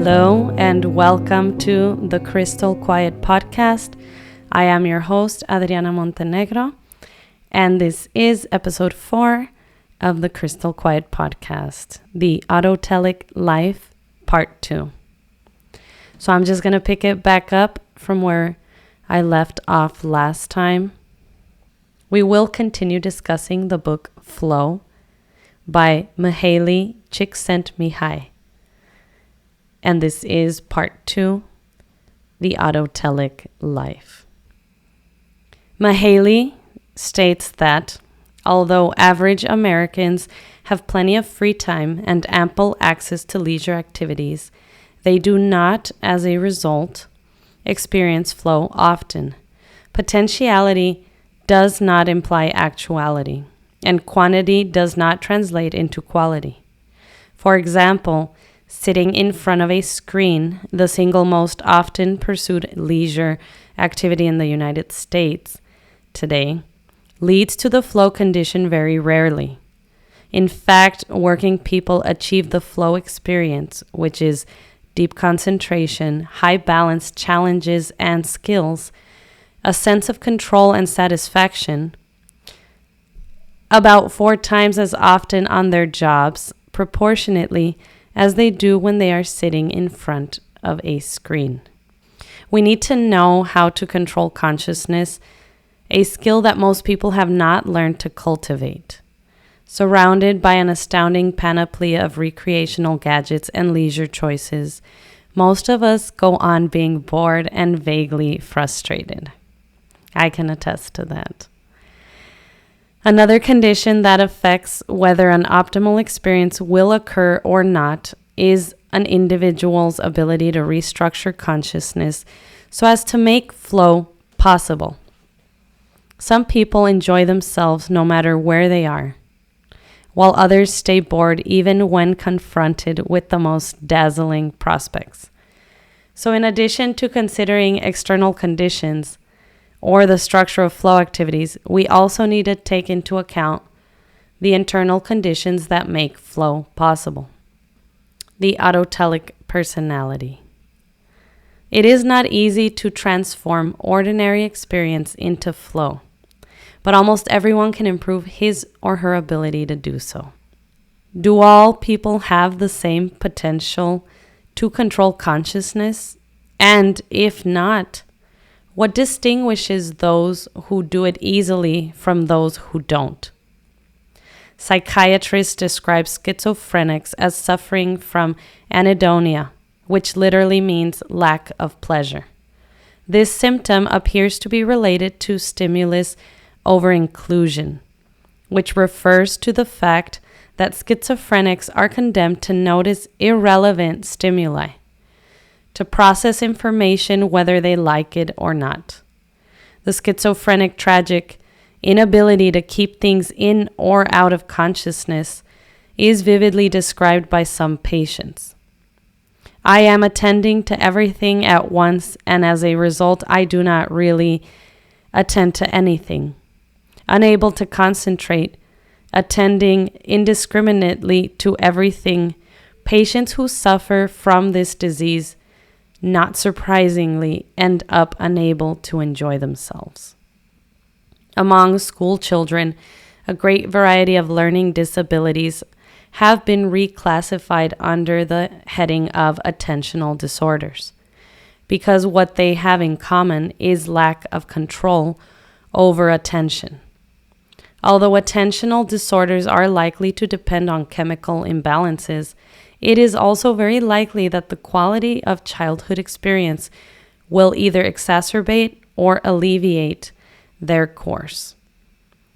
Hello and welcome to the Crystal Quiet podcast. I am your host, Adriana Montenegro, and this is episode 4 of the Crystal Quiet podcast, the autotelic life part 2. So I'm just going to pick it back up from where I left off last time. We will continue discussing the book Flow by Mihaly Csikszentmihalyi. And this is part 2, the autotelic life. Mihaly states that although average Americans have plenty of free time and ample access to leisure activities, they do not, as a result, experience flow often. Potentiality does not imply actuality, and quantity does not translate into quality. For example, sitting in front of a screen, the single most often pursued leisure activity in the United States today, leads to the flow condition very rarely. In fact, working people achieve the flow experience, which is deep concentration, high balance, challenges, and skills, a sense of control and satisfaction, about 4 times as often on their jobs, proportionately, as they do when they are sitting in front of a screen. We need to know how to control consciousness, a skill that most people have not learned to cultivate. Surrounded by an astounding panoply of recreational gadgets and leisure choices, most of us go on being bored and vaguely frustrated. I can attest to that. Another condition that affects whether an optimal experience will occur or not is an individual's ability to restructure consciousness so as to make flow possible. Some people enjoy themselves no matter where they are, while others stay bored even when confronted with the most dazzling prospects. So in addition to considering external conditions, or the structure of flow activities, we also need to take into account the internal conditions that make flow possible. The autotelic personality. It is not easy to transform ordinary experience into flow, but almost everyone can improve his or her ability to do so. Do all people have the same potential to control consciousness? And if not, what distinguishes those who do it easily from those who don't? Psychiatrists describe schizophrenics as suffering from anhedonia, which literally means lack of pleasure. This symptom appears to be related to stimulus over-inclusion, which refers to the fact that schizophrenics are condemned to notice irrelevant stimuli, to process information whether they like it or not. The schizophrenic tragic inability to keep things in or out of consciousness is vividly described by some patients. I am attending to everything at once, and as a result, I do not really attend to anything. Unable to concentrate, attending indiscriminately to everything, patients who suffer from this disease not surprisingly end up unable to enjoy themselves. Among school children, a great variety of learning disabilities have been reclassified under the heading of attentional disorders, because what they have in common is lack of control over attention. Although attentional disorders are likely to depend on chemical imbalances, it is also very likely that the quality of childhood experience will either exacerbate or alleviate their course.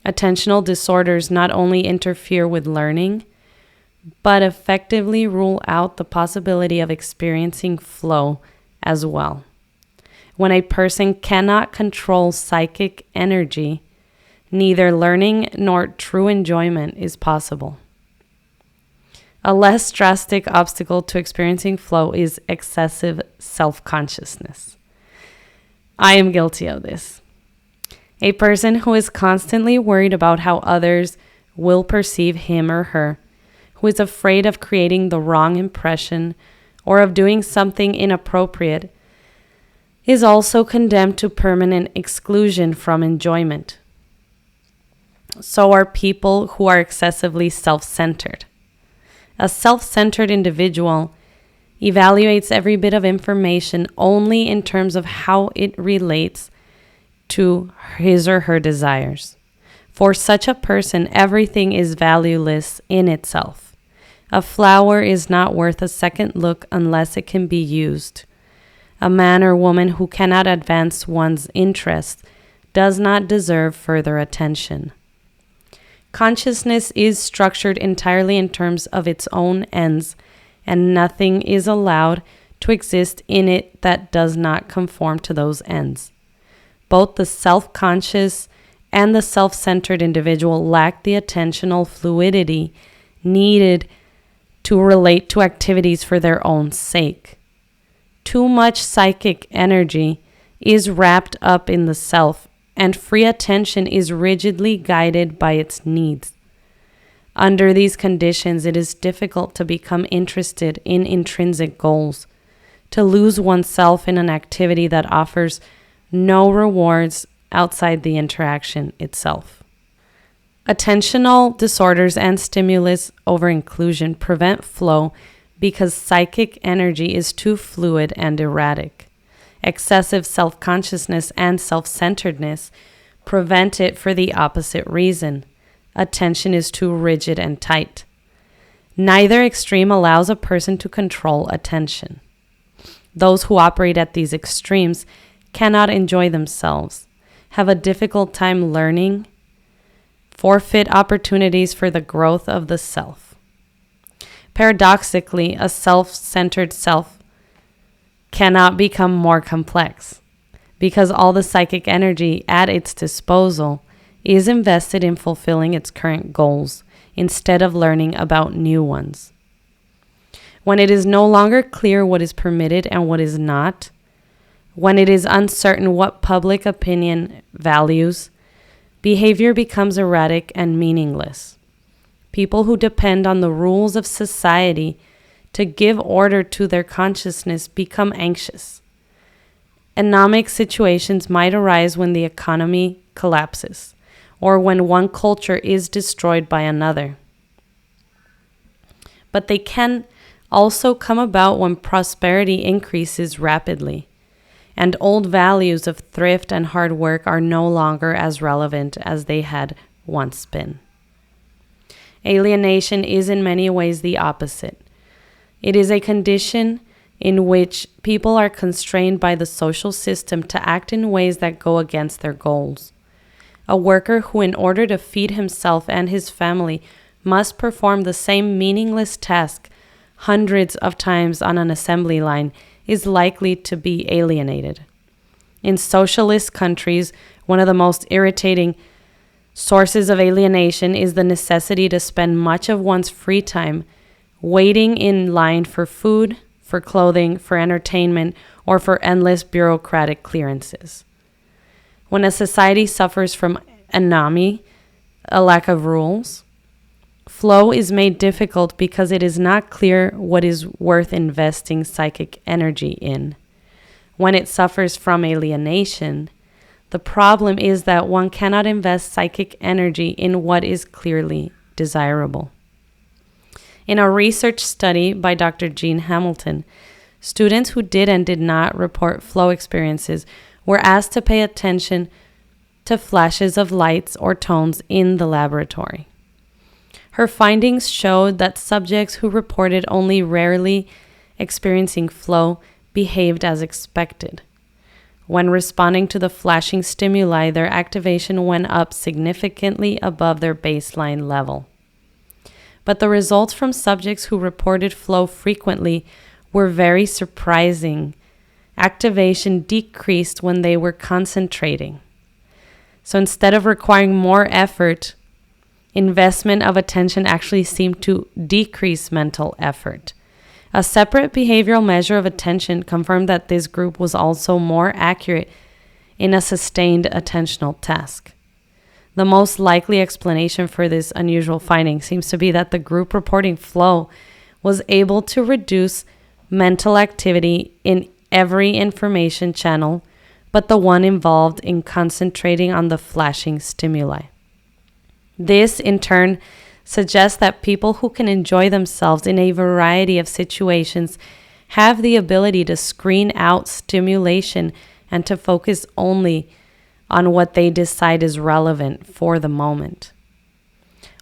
Attentional disorders not only interfere with learning, but effectively rule out the possibility of experiencing flow as well. When a person cannot control psychic energy, neither learning nor true enjoyment is possible. A less drastic obstacle to experiencing flow is excessive self-consciousness. I am guilty of this. A person who is constantly worried about how others will perceive him or her, who is afraid of creating the wrong impression or of doing something inappropriate is also condemned to permanent exclusion from enjoyment. So are people who are excessively self-centered. A self-centered individual evaluates every bit of information only in terms of how it relates to his or her desires. For such a person, everything is valueless in itself. A flower is not worth a second look unless it can be used. A man or woman who cannot advance one's interests does not deserve further attention. Consciousness is structured entirely in terms of its own ends, and nothing is allowed to exist in it that does not conform to those ends. Both the self-conscious and the self-centered individual lack the attentional fluidity needed to relate to activities for their own sake. Too much psychic energy is wrapped up in the self, and free attention is rigidly guided by its needs. Under these conditions, it is difficult to become interested in intrinsic goals, to lose oneself in an activity that offers no rewards outside the interaction itself. Attentional disorders and stimulus over-inclusion prevent flow because psychic energy is too fluid and erratic. Excessive self-consciousness and self-centeredness prevent it for the opposite reason. Attention is too rigid and tight. Neither extreme allows a person to control attention. Those who operate at these extremes cannot enjoy themselves, have a difficult time learning, forfeit opportunities for the growth of the self. Paradoxically, a self-centered self cannot become more complex because all the psychic energy at its disposal is invested in fulfilling its current goals instead of learning about new ones. When it is no longer clear what is permitted and what is not, when it is uncertain what public opinion values, behavior becomes erratic and meaningless. People who depend on the rules of society to give order to their consciousness become anxious. Anomic situations might arise when the economy collapses, or when one culture is destroyed by another. But they can also come about when prosperity increases rapidly, and old values of thrift and hard work are no longer as relevant as they had once been. Alienation is in many ways the opposite. It is a condition in which people are constrained by the social system to act in ways that go against their goals. A worker who, in order to feed himself and his family, must perform the same meaningless task hundreds of times on an assembly line is likely to be alienated. In socialist countries, one of the most irritating sources of alienation is the necessity to spend much of one's free time waiting in line for food, for clothing, for entertainment, or for endless bureaucratic clearances. When a society suffers from autonomy, a lack of rules, flow is made difficult because it is not clear what is worth investing psychic energy in. When it suffers from alienation, the problem is that one cannot invest psychic energy in what is clearly desirable. In a research study by Dr. Jean Hamilton, students who did and did not report flow experiences were asked to pay attention to flashes of lights or tones in the laboratory. Her findings showed that subjects who reported only rarely experiencing flow behaved as expected. When responding to the flashing stimuli, their activation went up significantly above their baseline level. But the results from subjects who reported flow frequently were very surprising. Activation decreased when they were concentrating. So instead of requiring more effort, investment of attention actually seemed to decrease mental effort. A separate behavioral measure of attention confirmed that this group was also more accurate in a sustained attentional task. The most likely explanation for this unusual finding seems to be that the group reporting flow was able to reduce mental activity in every information channel, but the one involved in concentrating on the flashing stimuli. This, in turn, suggests that people who can enjoy themselves in a variety of situations have the ability to screen out stimulation and to focus only on what they decide is relevant for the moment.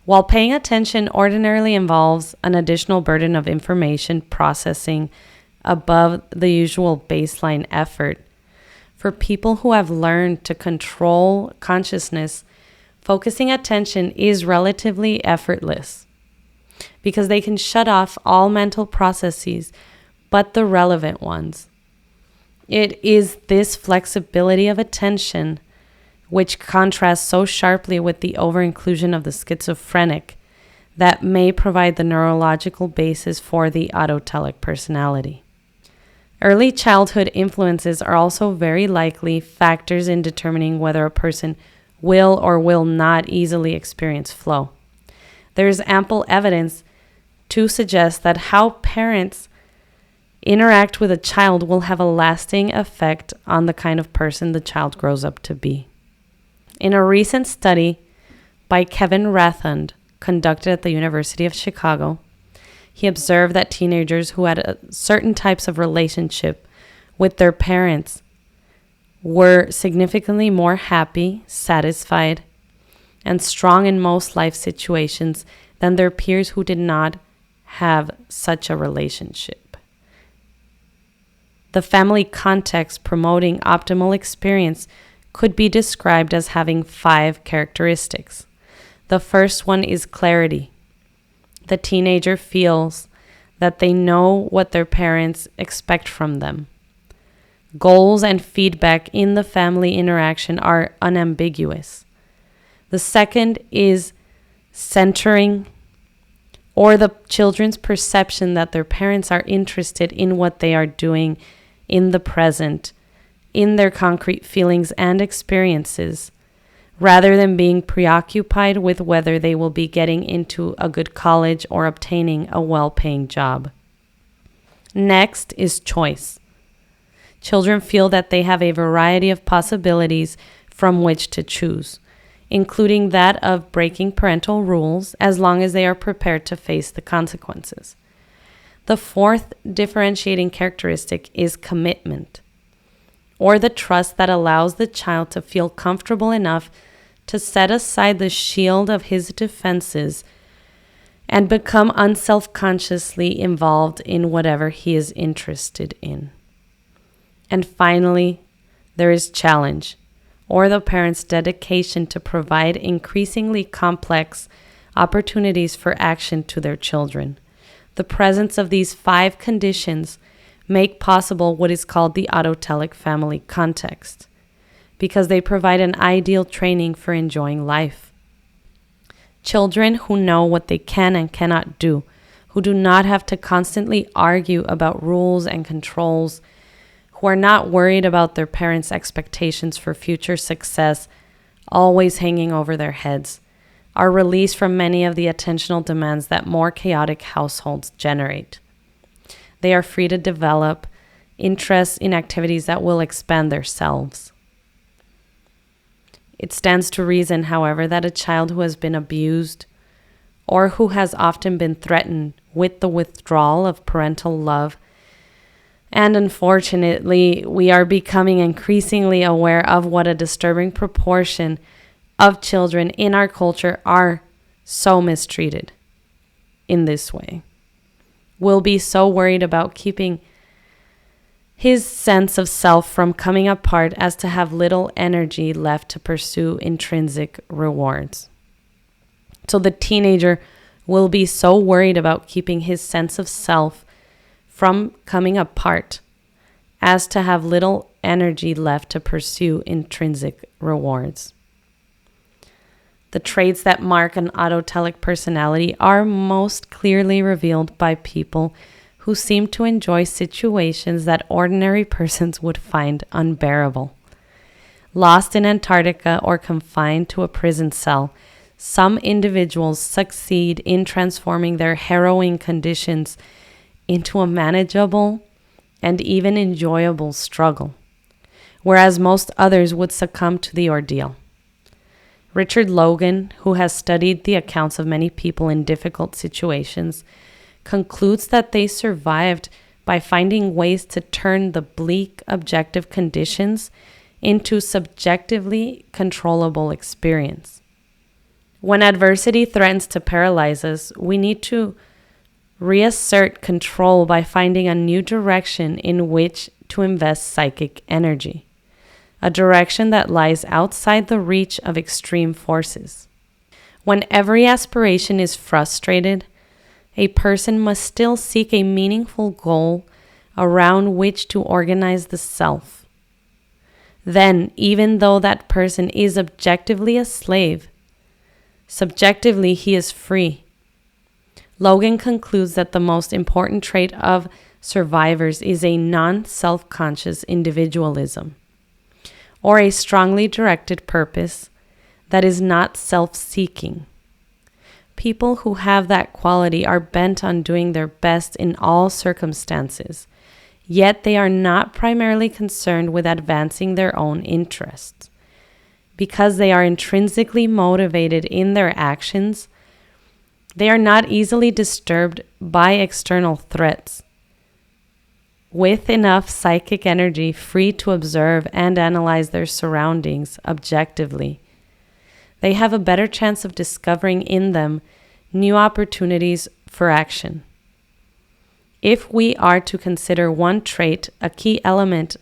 While paying attention ordinarily involves an additional burden of information processing above the usual baseline effort, for people who have learned to control consciousness, focusing attention is relatively effortless because they can shut off all mental processes but the relevant ones. It is this flexibility of attention which contrasts so sharply with the over-inclusion of the schizophrenic that may provide the neurological basis for the autotelic personality. Early childhood influences are also very likely factors in determining whether a person will or will not easily experience flow. There is ample evidence to suggest that how parents interact with a child will have a lasting effect on the kind of person the child grows up to be. In a recent study by Kevin Rathund, conducted at the University of Chicago, he observed that teenagers who had certain types of relationship with their parents were significantly more happy, satisfied, and strong in most life situations than their peers who did not have such a relationship. The family context promoting optimal experience could be described as having 5 characteristics. The first one is clarity. The teenager feels that they know what their parents expect from them. Goals and feedback in the family interaction are unambiguous. The second is centering, or the children's perception that their parents are interested in what they are doing in the present, in their concrete feelings and experiences, rather than being preoccupied with whether they will be getting into a good college or obtaining a well-paying job. Next is choice. Children feel that they have a variety of possibilities from which to choose, including that of breaking parental rules as long as they are prepared to face the consequences. The fourth differentiating characteristic is commitment, or the trust that allows the child to feel comfortable enough to set aside the shield of his defenses and become unselfconsciously involved in whatever he is interested in. And finally, there is challenge, or the parent's dedication to provide increasingly complex opportunities for action to their children. The presence of these 5 conditions make possible what is called the autotelic family context, because they provide an ideal training for enjoying life. Children who know what they can and cannot do, who do not have to constantly argue about rules and controls, who are not worried about their parents' expectations for future success always hanging over their heads, are released from many of the attentional demands that more chaotic households generate. They are free to develop interests in activities that will expand their selves. It stands to reason, however, that a child who has been abused or who has often been threatened with the withdrawal of parental love, and unfortunately, we are becoming increasingly aware of what a disturbing proportion of children in our culture are so mistreated in this way, will be so worried about keeping his sense of self from coming apart as to have little energy left to pursue intrinsic rewards. So the teenager will be so worried about keeping his sense of self from coming apart as to have little energy left to pursue intrinsic rewards. The traits that mark an autotelic personality are most clearly revealed by people who seem to enjoy situations that ordinary persons would find unbearable. Lost in Antarctica or confined to a prison cell, some individuals succeed in transforming their harrowing conditions into a manageable and even enjoyable struggle, whereas most others would succumb to the ordeal. Richard Logan, who has studied the accounts of many people in difficult situations, concludes that they survived by finding ways to turn the bleak objective conditions into subjectively controllable experience. When adversity threatens to paralyze us, we need to reassert control by finding a new direction in which to invest psychic energy, a direction that lies outside the reach of extreme forces. When every aspiration is frustrated, a person must still seek a meaningful goal around which to organize the self. Then, even though that person is objectively a slave, subjectively he is free. Logan concludes that the most important trait of survivors is a non-self-conscious individualism, or a strongly directed purpose that is not self-seeking. People who have that quality are bent on doing their best in all circumstances, yet they are not primarily concerned with advancing their own interests. Because they are intrinsically motivated in their actions, they are not easily disturbed by external threats. With enough psychic energy free to observe and analyze their surroundings objectively, they have a better chance of discovering in them new opportunities for action. If we are to consider one trait a key element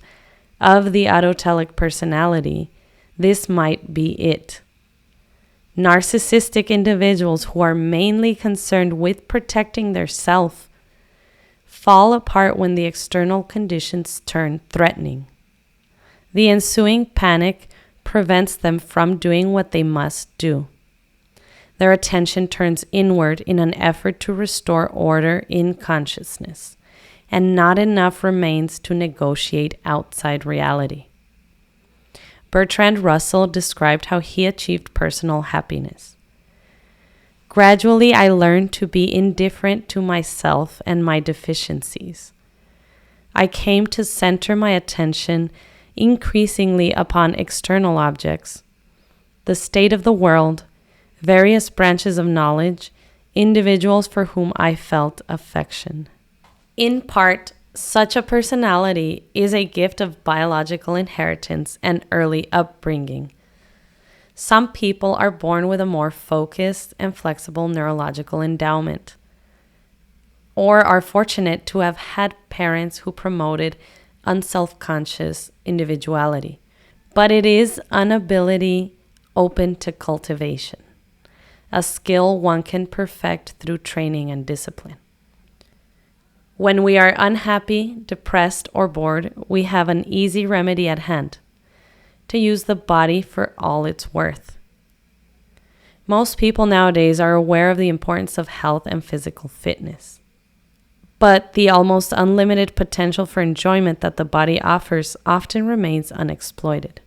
of the autotelic personality, this might be it. Narcissistic individuals who are mainly concerned with protecting their self fall apart when the external conditions turn threatening. The ensuing panic prevents them from doing what they must do. Their attention turns inward in an effort to restore order in consciousness, and not enough remains to negotiate outside reality. Bertrand Russell described how he achieved personal happiness. Gradually, I learned to be indifferent to myself and my deficiencies. I came to center my attention increasingly upon external objects, the state of the world, various branches of knowledge, individuals for whom I felt affection. In part, such a personality is a gift of biological inheritance and early upbringing. Some people are born with a more focused and flexible neurological endowment, or are fortunate to have had parents who promoted unselfconscious individuality. But it is an ability open to cultivation, a skill one can perfect through training and discipline. When we are unhappy, depressed, or bored, we have an easy remedy at hand: to use the body for all it's worth. Most people nowadays are aware of the importance of health and physical fitness, but the almost unlimited potential for enjoyment that the body offers often remains unexploited.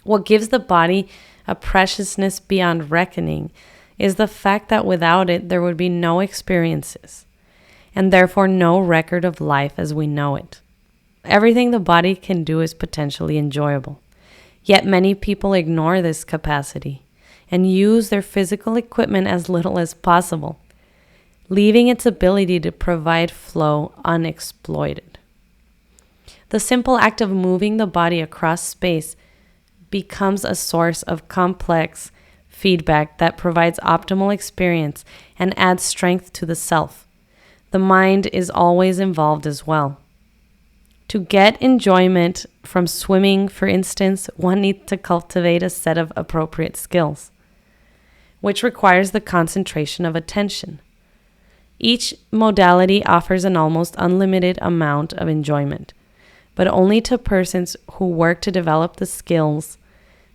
What gives the body a preciousness beyond reckoning is the fact that without it there would be no experiences, and therefore no record of life as we know it. Everything the body can do is potentially enjoyable, yet many people ignore this capacity and use their physical equipment as little as possible, leaving its ability to provide flow unexploited. The simple act of moving the body across space becomes a source of complex feedback that provides optimal experience and adds strength to the self. The mind is always involved as well. To get enjoyment from swimming, for instance, one needs to cultivate a set of appropriate skills, which requires the concentration of attention. Each modality offers an almost unlimited amount of enjoyment, but only to persons who work to develop the skills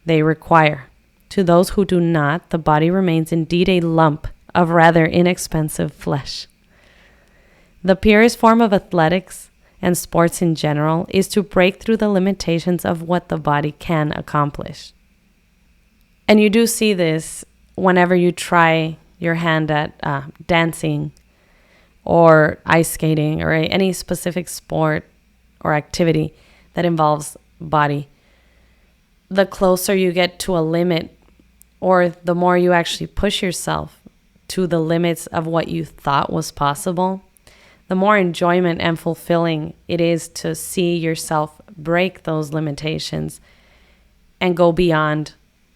they require. To those who do not, the body remains indeed a lump of rather inexpensive flesh. The purest form of athletics and sports in general is to break through the limitations of what the body can accomplish. And you do see this whenever you try your hand at dancing, or ice skating or any specific sport or activity that involves body, the closer you get to a limit, or the more you actually push yourself to the limits of what you thought was possible, the more enjoyment and fulfilling it is to see yourself break those limitations and go beyond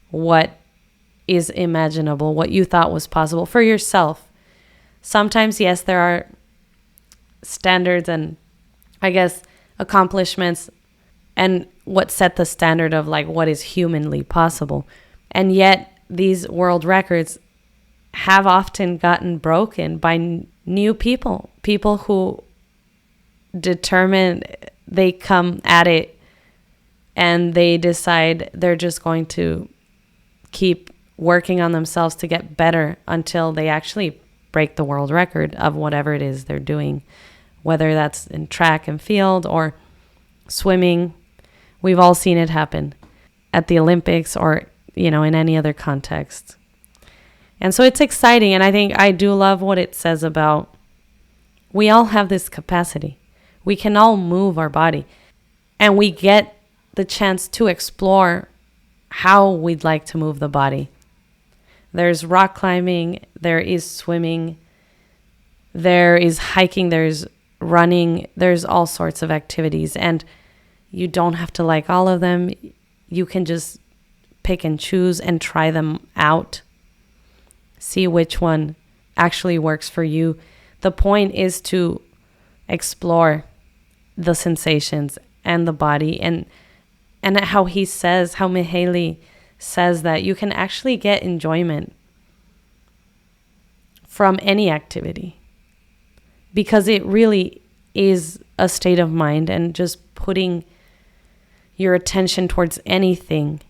what is imaginable, what you thought was possible for yourself. Sometimes, yes, there are standards and, I guess, accomplishments and what set the standard of like what is humanly possible. And yet these world records have often gotten broken by new people who determine, they come at it and they decide they're just going to keep working on themselves to get better until they actually break the world record of whatever it is they're doing, whether that's in track and field or swimming. We've all seen it happen at the Olympics or, in any other context. And so it's exciting. And I think I do love what it says about we all have this capacity. We can all move our body, and we get the chance to explore how we'd like to move the body. There's rock climbing, there is swimming, there is hiking, there's running, there's all sorts of activities. And you don't have to like all of them. You can just pick and choose and try them out. See which one actually works for you. The point is to explore the sensations and the body, and how Mihaly says that you can actually get enjoyment from any activity, because it really is a state of mind, and just putting your attention towards anything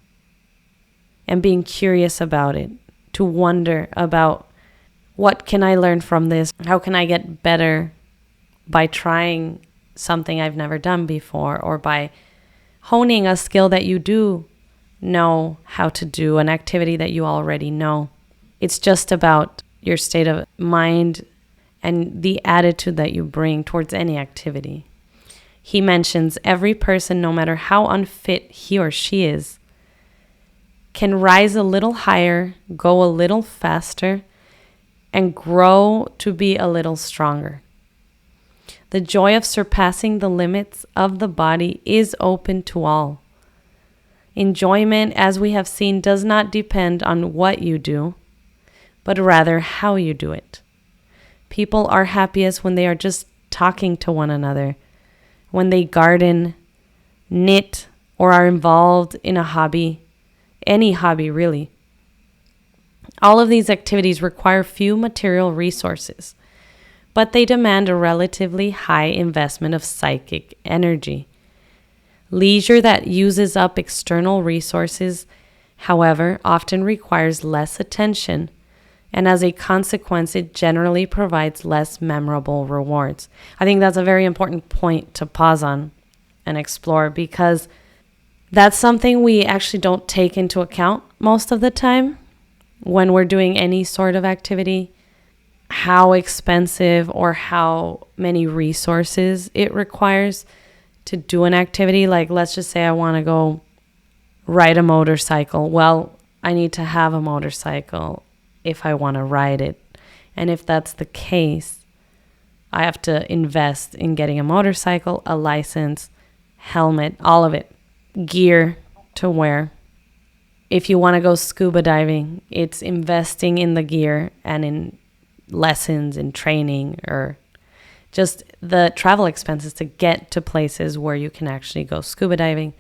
and being curious about it, to wonder about what can I learn from this? How can I get better by trying something I've never done before, or by honing a skill that you do know how to do, an activity that you already know. It's just about your state of mind and the attitude that you bring towards any activity. He mentions every person, no matter how unfit he or she is, can rise a little higher, go a little faster, and grow to be a little stronger. The joy of surpassing the limits of the body is open to all. Enjoyment, as we have seen, does not depend on what you do, but rather how you do it. People are happiest when they are just talking to one another, when they garden, knit, or are involved in a hobby, any hobby really. All of these activities require few material resources, but they demand a relatively high investment of psychic energy. Leisure that uses up external resources, however, often requires less attention, and as a consequence, it generally provides less memorable rewards. I think that's a very important point to pause on and explore, because that's something we actually don't take into account most of the time when we're doing any sort of activity, how expensive or how many resources it requires to do an activity. Like, let's just say I want to go ride a motorcycle. Well, I need to have a motorcycle if I want to ride it. And if that's the case, I have to invest in getting a motorcycle, a license, helmet, all of it, gear to wear. If you want to go scuba diving, it's investing in the gear and in lessons and training, or just the travel expenses to get to places where you can actually go scuba diving.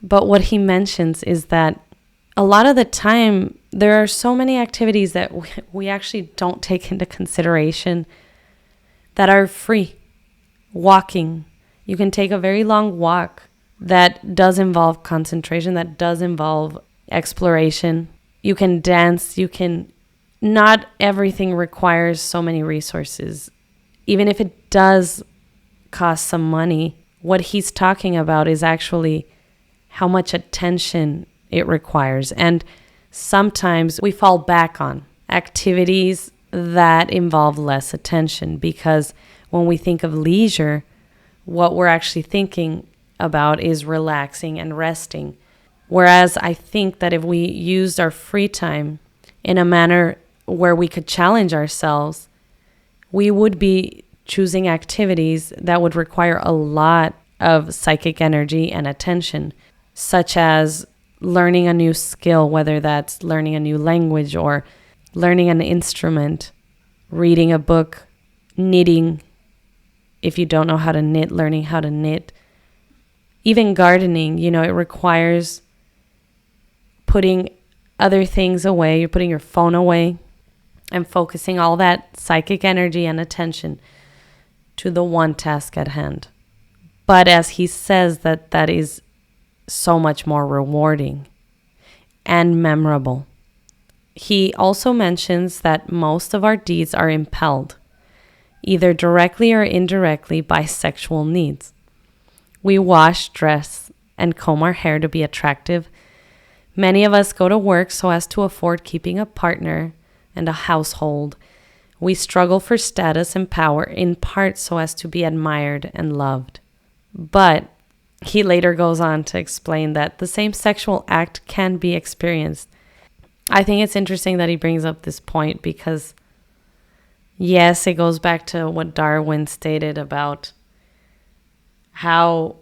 But what he mentions is that a lot of the time, there are so many activities that we actually don't take into consideration that are free. Walking. You can take a very long walk that does involve concentration, that does involve exploration. You can dance. Not everything requires so many resources. Even if it does cost some money, what he's talking about is actually how much attention it requires. And sometimes we fall back on activities that involve less attention, because when we think of leisure, what we're actually thinking about is relaxing and resting. Whereas I think that if we used our free time in a manner where we could challenge ourselves, we would be choosing activities that would require a lot of psychic energy and attention, such as learning a new skill, whether that's learning a new language or learning an instrument, reading a book, knitting. If you don't know how to knit, learning how to knit. Even gardening, it requires putting other things away. You're putting your phone away and focusing all that psychic energy and attention to the one task at hand. But as he says, that is so much more rewarding and memorable. He also mentions that most of our deeds are impelled, either directly or indirectly, by sexual needs. We wash, dress, and comb our hair to be attractive. Many of us go to work so as to afford keeping a partner and a household. We struggle for status and power, in part so as to be admired and loved. But he later goes on to explain that the same sexual act can be experienced. I think it's interesting that he brings up this point because, yes, it goes back to what Darwin stated about how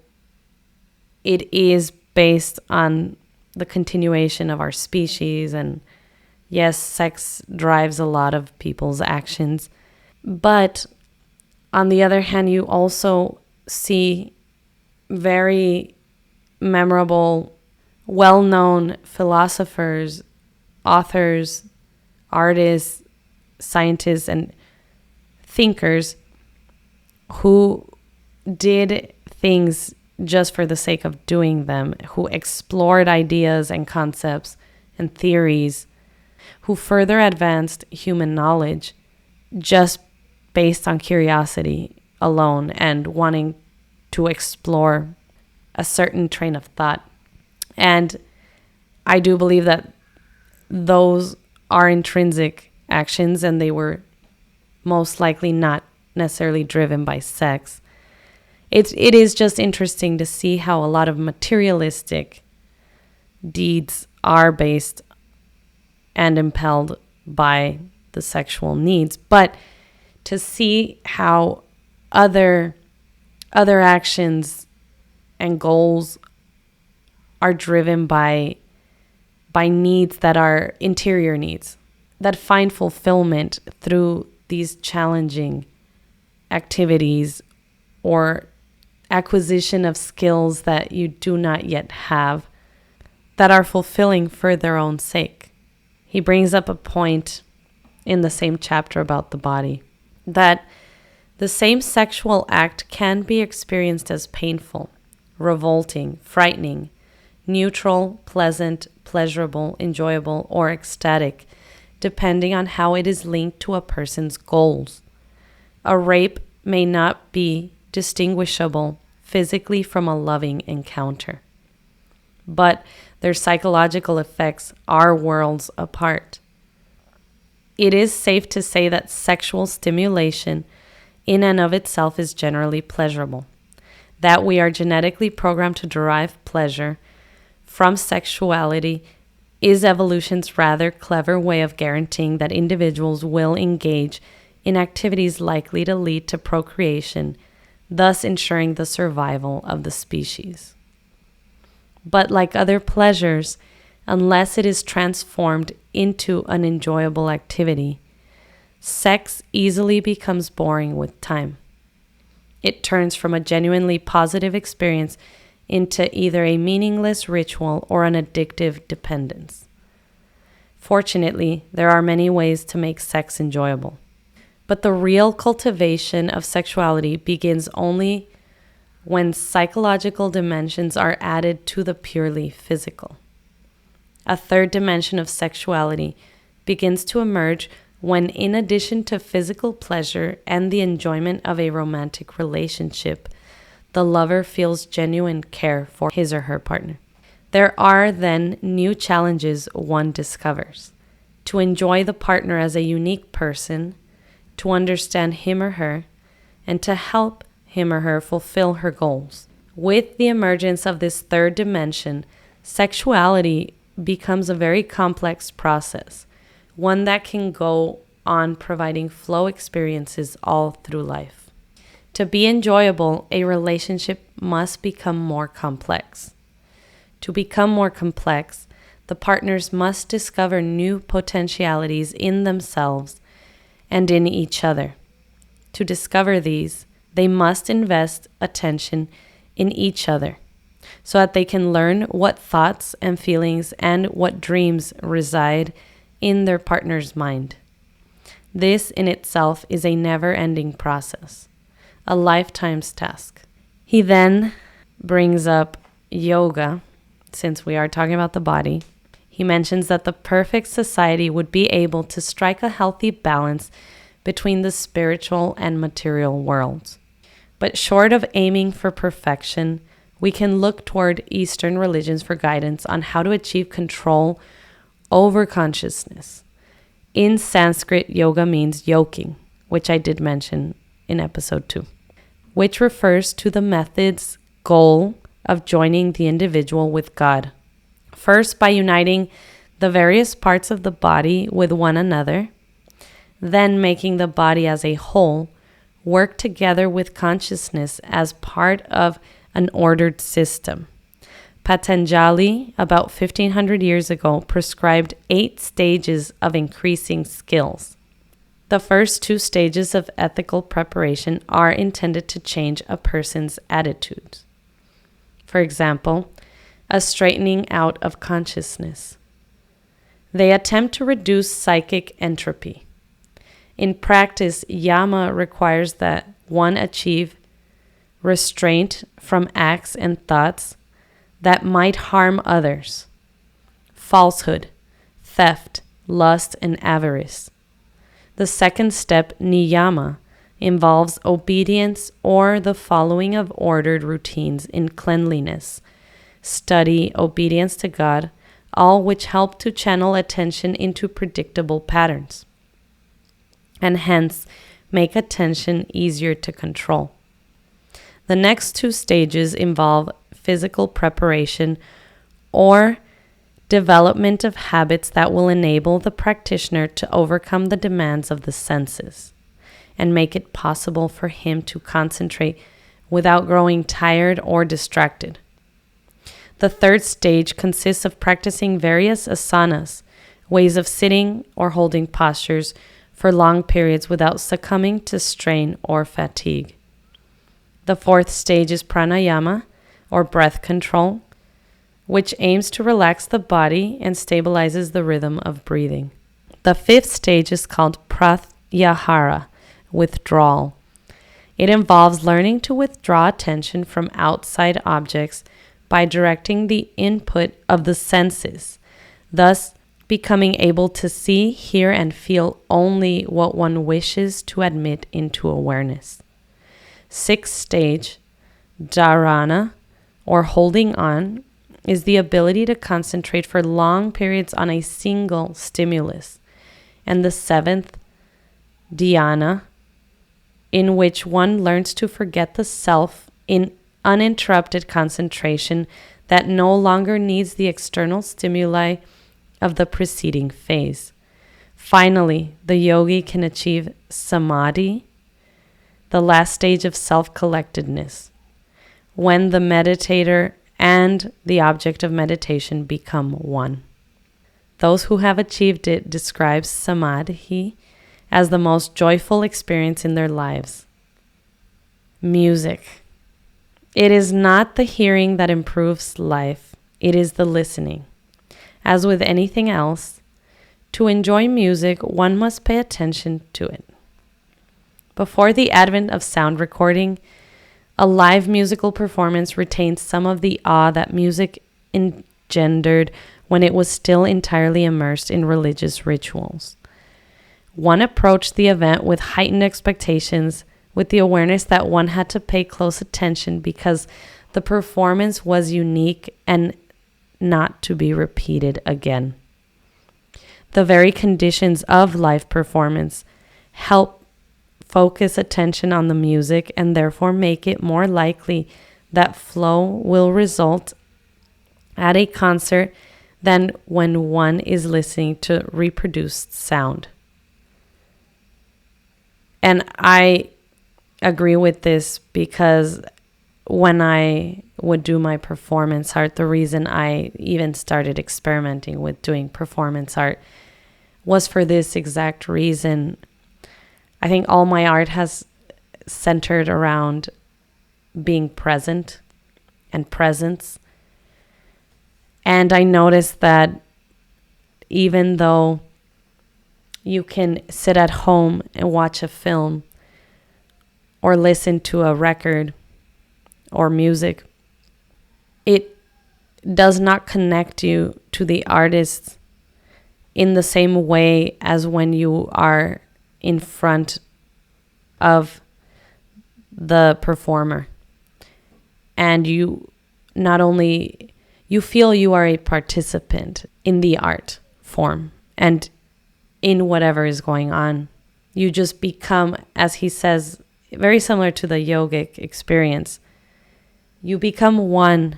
it is based on the continuation of our species. And yes, sex drives a lot of people's actions. But on the other hand, you also see very memorable, well-known philosophers, authors, artists, scientists, and thinkers who did things just for the sake of doing them, who explored ideas and concepts and theories, who further advanced human knowledge just based on curiosity alone and wanting to explore a certain train of thought. And I do believe that those are intrinsic actions, and they were most likely not necessarily driven by sex. It is just interesting to see how a lot of materialistic deeds are based and impelled by the sexual needs, but to see how other actions and goals are driven by needs that are interior needs, that find fulfillment through these challenging activities or acquisition of skills that you do not yet have, that are fulfilling for their own sake. He brings up a point in the same chapter about the body, that the same sexual act can be experienced as painful, revolting, frightening, neutral, pleasant, pleasurable, enjoyable, or ecstatic, depending on how it is linked to a person's goals. A rape may not be distinguishable physically from a loving encounter, but their psychological effects are worlds apart. It is safe to say that sexual stimulation in and of itself is generally pleasurable, that we are genetically programmed to derive pleasure from sexuality is evolution's rather clever way of guaranteeing that individuals will engage in activities likely to lead to procreation, thus ensuring the survival of the species. But like other pleasures, unless it is transformed into an enjoyable activity, sex easily becomes boring with time. It turns from a genuinely positive experience into either a meaningless ritual or an addictive dependence. Fortunately, there are many ways to make sex enjoyable, but the real cultivation of sexuality begins only when psychological dimensions are added to the purely physical. A third dimension of sexuality begins to emerge when, in addition to physical pleasure and the enjoyment of a romantic relationship, the lover feels genuine care for his or her partner. There are then new challenges one discovers. to enjoy the partner as a unique person, to understand him or her, and to help him or her fulfill her goals. With the emergence of this third dimension, sexuality becomes a very complex process, one that can go on providing flow experiences all through life. To be enjoyable, a relationship must become more complex. To become more complex, the partners must discover new potentialities in themselves and in each other. To discover these, they must invest attention in each other so that they can learn what thoughts and feelings and what dreams reside in their partner's mind. This in itself is a never-ending process, a lifetime's task. He then brings up yoga, since we are talking about the body. He mentions that the perfect society would be able to strike a healthy balance between the spiritual and material worlds. But short of aiming for perfection, we can look toward Eastern religions for guidance on how to achieve control over consciousness. In Sanskrit, yoga means yoking, which I did mention in episode 2, which refers to the method's goal of joining the individual with God. First, by uniting the various parts of the body with one another, then making the body as a whole work together with consciousness as part of an ordered system. Patanjali, about 1500 years ago, prescribed 8 stages of increasing skills. The first 2 stages of ethical preparation are intended to change a person's attitudes. For example, a straightening out of consciousness. They attempt to reduce psychic entropy. In practice, yama requires that one achieve restraint from acts and thoughts that might harm others. Falsehood, theft, lust, and avarice. The second step, niyama, involves obedience or the following of ordered routines in cleanliness, study, obedience to God, all which help to channel attention into predictable patterns, and hence make attention easier to control. The next 2 stages involve physical preparation or development of habits that will enable the practitioner to overcome the demands of the senses and make it possible for him to concentrate without growing tired or distracted. The third stage consists of practicing various asanas, ways of sitting or holding postures for long periods without succumbing to strain or fatigue. The fourth stage is pranayama, or breath control, which aims to relax the body and stabilizes the rhythm of breathing. The fifth stage is called pratyahara, withdrawal. It involves learning to withdraw attention from outside objects by directing the input of the senses, thus becoming able to see, hear, and feel only what one wishes to admit into awareness. Sixth stage, dharana, or holding on, is the ability to concentrate for long periods on a single stimulus. And the seventh, dhyana, in which one learns to forget the self in uninterrupted concentration that no longer needs the external stimuli of the preceding phase. Finally, the yogi can achieve samadhi, the last stage of self-collectedness, when the meditator and the object of meditation become one. Those who have achieved it describe samadhi as the most joyful experience in their lives. Music. It is not the hearing that improves life, it is the listening. As with anything else, to enjoy music, one must pay attention to it. Before the advent of sound recording, a live musical performance retained some of the awe that music engendered when it was still entirely immersed in religious rituals. One approached the event with heightened expectations, with the awareness that one had to pay close attention because the performance was unique and not to be repeated again. The very conditions of live performance help focus attention on the music and therefore make it more likely that flow will result at a concert than when one is listening to reproduced sound. And I agree with this because when I would do my performance art, the reason I even started experimenting with doing performance art was for this exact reason. I think all my art has centered around being present and presence. And I noticed that even though you can sit at home and watch a film or listen to a record or music, it does not connect you to the artist in the same way as when you are in front of the performer. And you not only, you feel you are a participant in the art form and in whatever is going on. You just become, as he says, very similar to the yogic experience. You become one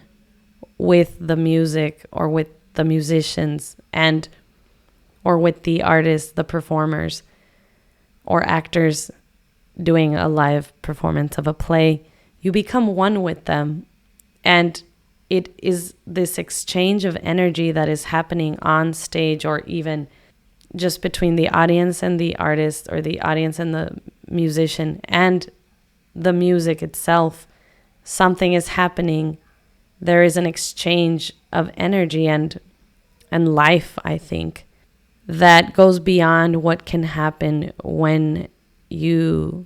with the music or with the musicians and or with the artists, the performers or actors doing a live performance of a play. You become one with them, and it is this exchange of energy that is happening on stage or even just between the audience and the artist or the audience and the musician and the music itself. Something is happening. There is an exchange of energy and life, I think, that goes beyond what can happen when you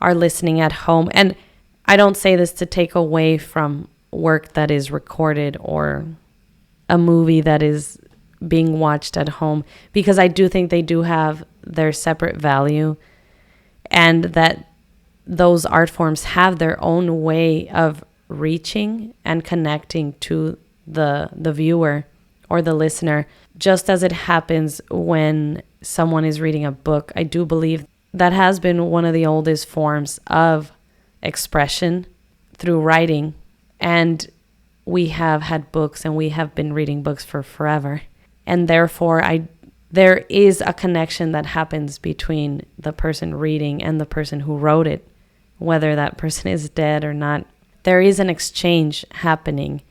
are listening at home. And I don't say this to take away from work that is recorded or a movie that is being watched at home, because I do think they do have their separate value, and that those art forms have their own way of reaching and connecting to the viewer or the listener. Just as it happens when someone is reading a book, I do believe that has been one of the oldest forms of expression through writing. And we have had books and we have been reading books for forever. And therefore, there is a connection that happens between the person reading and the person who wrote it, whether that person is dead or not. There is an exchange happening.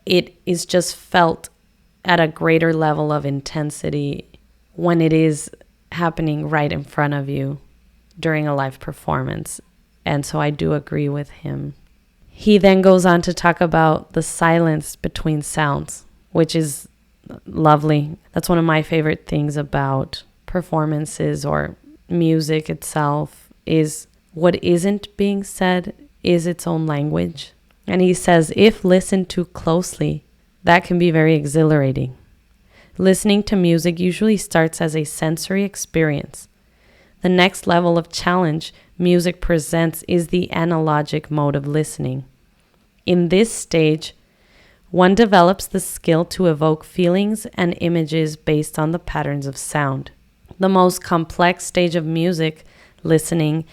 It is just felt at a greater level of intensity when it is happening right in front of you during a live performance. And so I do agree with him. He then goes on to talk about the silence between sounds, which is lovely. That's one of my favorite things about performances or music itself, is what isn't being said is its own language. And he says, if listened to closely, that can be very exhilarating. Listening to music usually starts as a sensory experience. The next level of challenge music presents is the analogic mode of listening. In this stage, one develops the skill to evoke feelings and images based on the patterns of sound. The most complex stage of music listening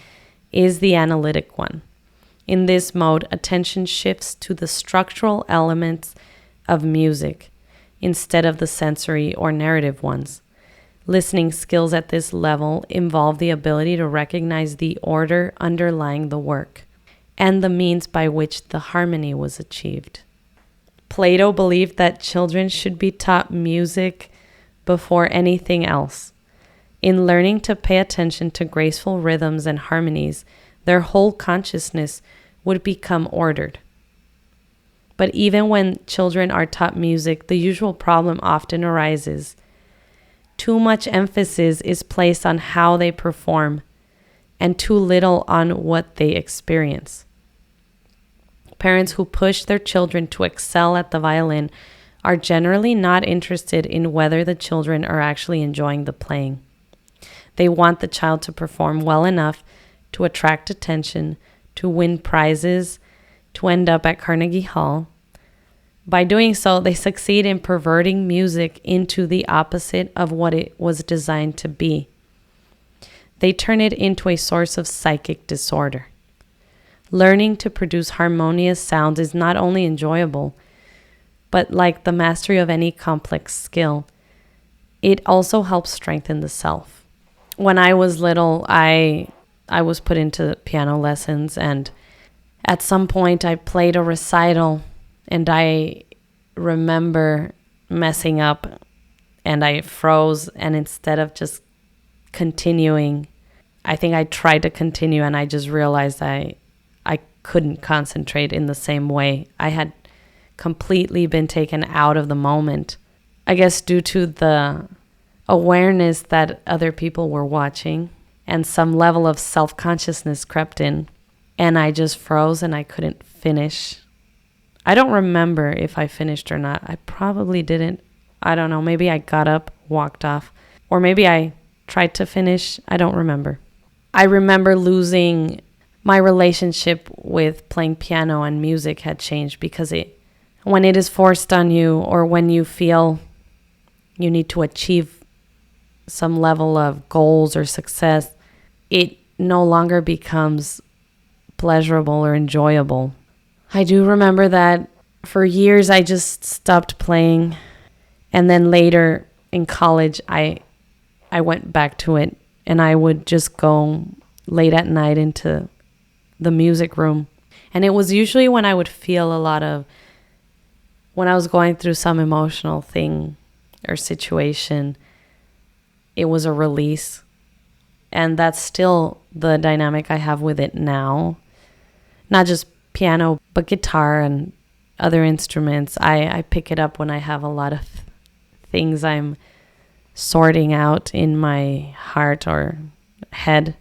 is the analytic one. In this mode, attention shifts to the structural elements of music instead of the sensory or narrative ones. Listening skills at this level involve the ability to recognize the order underlying the work and the means by which the harmony was achieved. Plato believed that children should be taught music before anything else. In learning to pay attention to graceful rhythms and harmonies, their whole consciousness would become ordered. But even when children are taught music, the usual problem often arises. Too much emphasis is placed on how they perform and too little on what they experience. Parents who push their children to excel at the violin are generally not interested in whether the children are actually enjoying the playing. They want the child to perform well enough to attract attention, to win prizes, to end up at Carnegie Hall, By doing so, they succeed in perverting music into the opposite of what it was designed to be. They turn it into a source of psychic disorder. Learning to produce harmonious sounds is not only enjoyable, but like the mastery of any complex skill, it also helps strengthen the self. When I was little, I was put into piano lessons, and at some point I played a recital, and I remember messing up and I froze, and instead of just continuing, I think I tried to continue, and I just realized I couldn't concentrate in the same way. I had completely been taken out of the moment, I guess due to the awareness that other people were watching, and some level of self-consciousness crept in, and I just froze and I couldn't finish. I don't remember if I finished or not. I probably didn't. I don't know. Maybe I got up, walked off, or maybe I tried to finish. I don't remember. I remember losing my relationship with playing piano, and music had changed because when it is forced on you, or when you feel you need to achieve some level of goals or success, it no longer becomes pleasurable or enjoyable. I do remember that for years I just stopped playing, and then later in college I went back to it, and I would just go late at night into the music room. And it was usually when I would feel when I was going through some emotional thing or situation, it was a release. And that's still the dynamic I have with it now. Not just piano, but guitar and other instruments. I pick it up when I have a lot of things I'm sorting out in my heart or head.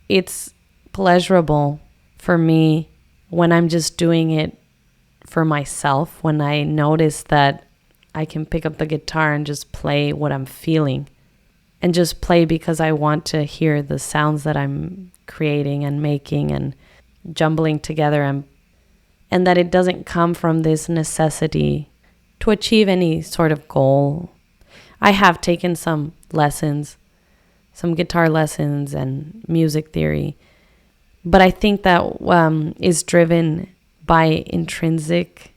It's pleasurable for me when I'm just doing it for myself, when I notice that I can pick up the guitar and just play what I'm feeling, and just play because I want to hear the sounds that I'm creating and making and jumbling together, and that it doesn't come from this necessity to achieve any sort of goal. I have taken some lessons, some guitar lessons and music theory, but I think that is driven by intrinsic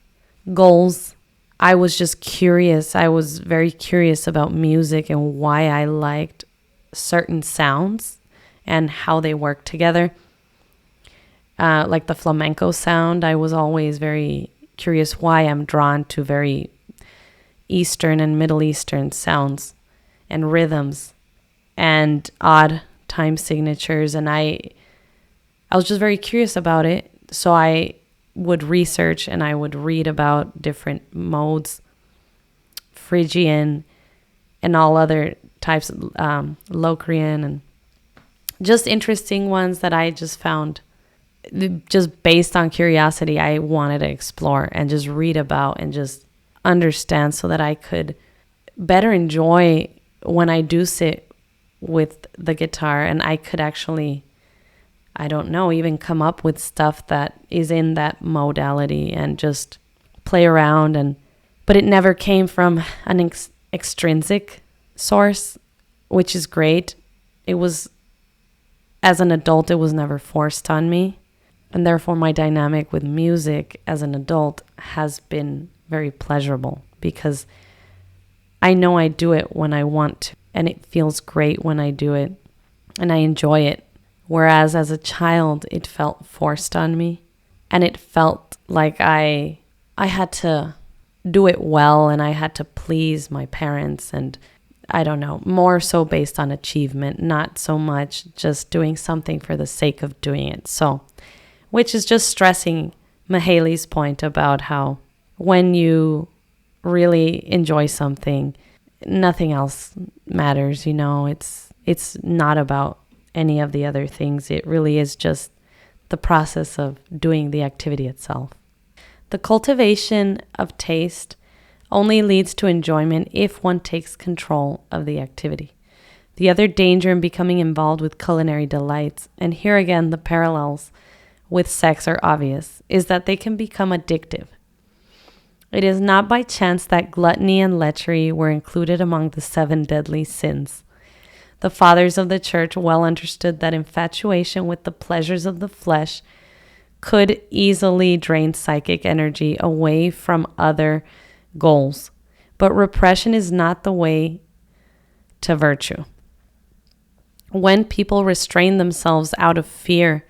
goals. I was just curious. I was very curious about music and why I liked certain sounds and how they work together. Like the flamenco sound, I was always very curious why I'm drawn to very Eastern and Middle Eastern sounds and rhythms and odd time signatures. And I was just very curious about it. So I would research and I would read about different modes, Phrygian and all other types, Locrian, and just interesting ones that I just found just based on curiosity. I wanted to explore and just read about and just understand so that I could better enjoy when I do sit with the guitar, and I could actually, I don't know, even come up with stuff that is in that modality and just play around. But it never came from an extrinsic source, which is great. It was, as an adult, it was never forced on me. And therefore my dynamic with music as an adult has been very pleasurable, because I know I do it when I want to, and it feels great when I do it, and I enjoy it. Whereas as a child, it felt forced on me, and it felt like I had to do it well, and I had to please my parents, and I don't know, more so based on achievement, not so much just doing something for the sake of doing it. So, which is just stressing Mahaley's point about how when you really enjoy something, nothing else matters, it's not about any of the other things. It really is just the process of doing the activity itself. The cultivation of taste only leads to enjoyment if one takes control of the activity. The other danger in becoming involved with culinary delights, and here again the parallels with sex are obvious, is that they can become addictive. It is not by chance that gluttony and lechery were included among the 7 deadly sins. The fathers of the church well understood that infatuation with the pleasures of the flesh could easily drain psychic energy away from other goals. But repression is not the way to virtue. When people restrain themselves out of fear,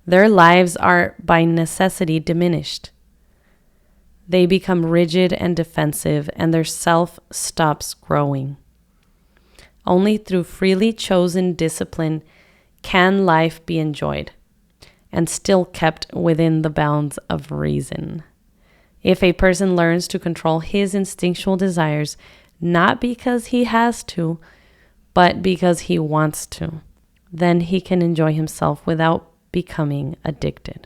their lives are by necessity diminished. They become rigid and defensive, and their self stops growing. Only through freely chosen discipline can life be enjoyed and still kept within the bounds of reason. If a person learns to control his instinctual desires, not because he has to, but because he wants to, then he can enjoy himself without becoming addicted.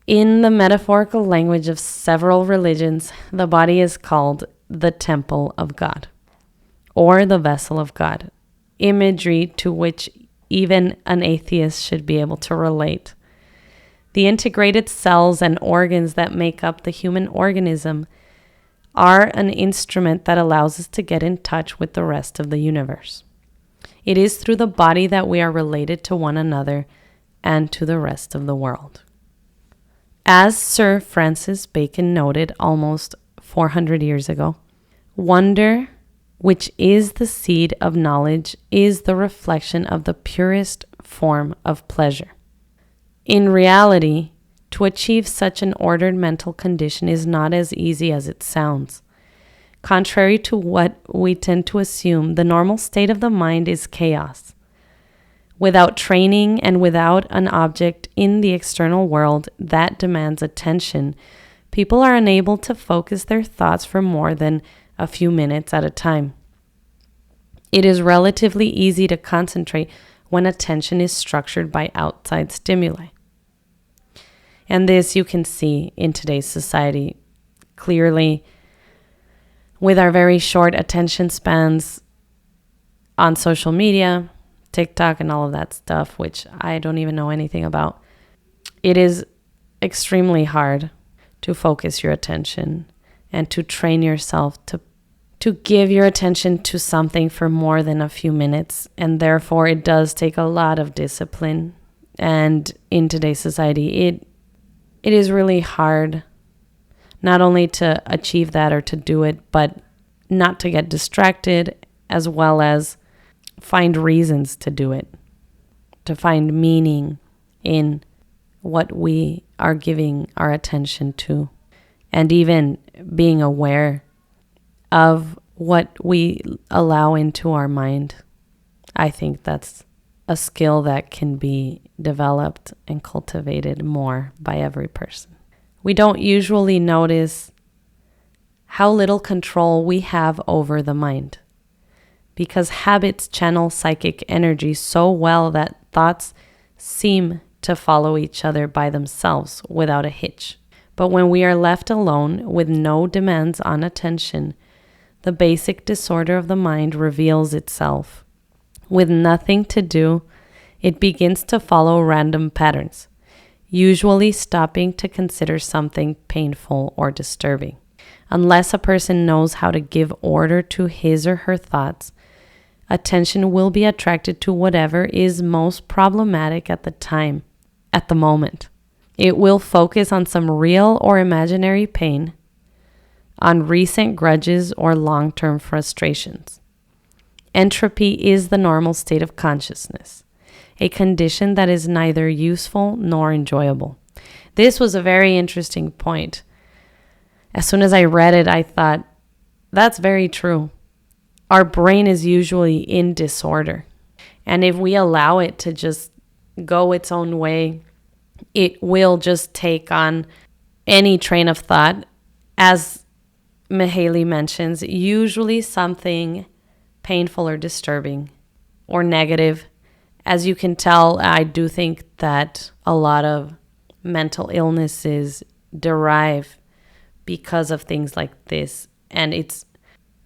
In the metaphorical language of several religions, the body is called the temple of God, or the vessel of God, imagery to which even an atheist should be able to relate. The integrated cells and organs that make up the human organism are an instrument that allows us to get in touch with the rest of the universe. It is through the body that we are related to one another and to the rest of the world. As Sir Francis Bacon noted almost 400 years ago, wonder, which is the seed of knowledge, is the reflection of the purest form of pleasure. In reality, to achieve such an ordered mental condition is not as easy as it sounds. Contrary to what we tend to assume, the normal state of the mind is chaos. Without training and without an object in the external world that demands attention, people are unable to focus their thoughts for more than a few minutes at a time. It is relatively easy to concentrate when attention is structured by outside stimuli. And this you can see in today's society clearly with our very short attention spans on social media, TikTok, and all of that stuff, which I don't even know anything about. It is extremely hard to focus your attention and to train yourself to give your attention to something for more than a few minutes. And therefore, it does take a lot of discipline. And in today's society, it is really hard not only to achieve that or to do it, but not to get distracted, as well as find reasons to do it, to find meaning in what we are giving our attention to, and even being aware of what we allow into our mind. I think that's a skill that can be developed and cultivated more by every person. We don't usually notice how little control we have over the mind, because habits channel psychic energy so well that thoughts seem to follow each other by themselves without a hitch. But when we are left alone with no demands on attention, the basic disorder of the mind reveals itself. With nothing to do, it begins to follow random patterns, usually stopping to consider something painful or disturbing. Unless a person knows how to give order to his or her thoughts, attention will be attracted to whatever is most problematic at the moment. It will focus on some real or imaginary pain, on recent grudges or long-term frustrations. Entropy is the normal state of consciousness, a condition that is neither useful nor enjoyable. This was a very interesting point. As soon as I read it, I thought, that's very true. Our brain is usually in disorder. And if we allow it to just go its own way, it will just take on any train of thought. As Mihaly mentions, usually something painful or disturbing or negative. As you can tell, I do think that a lot of mental illnesses derive because of things like this. And it's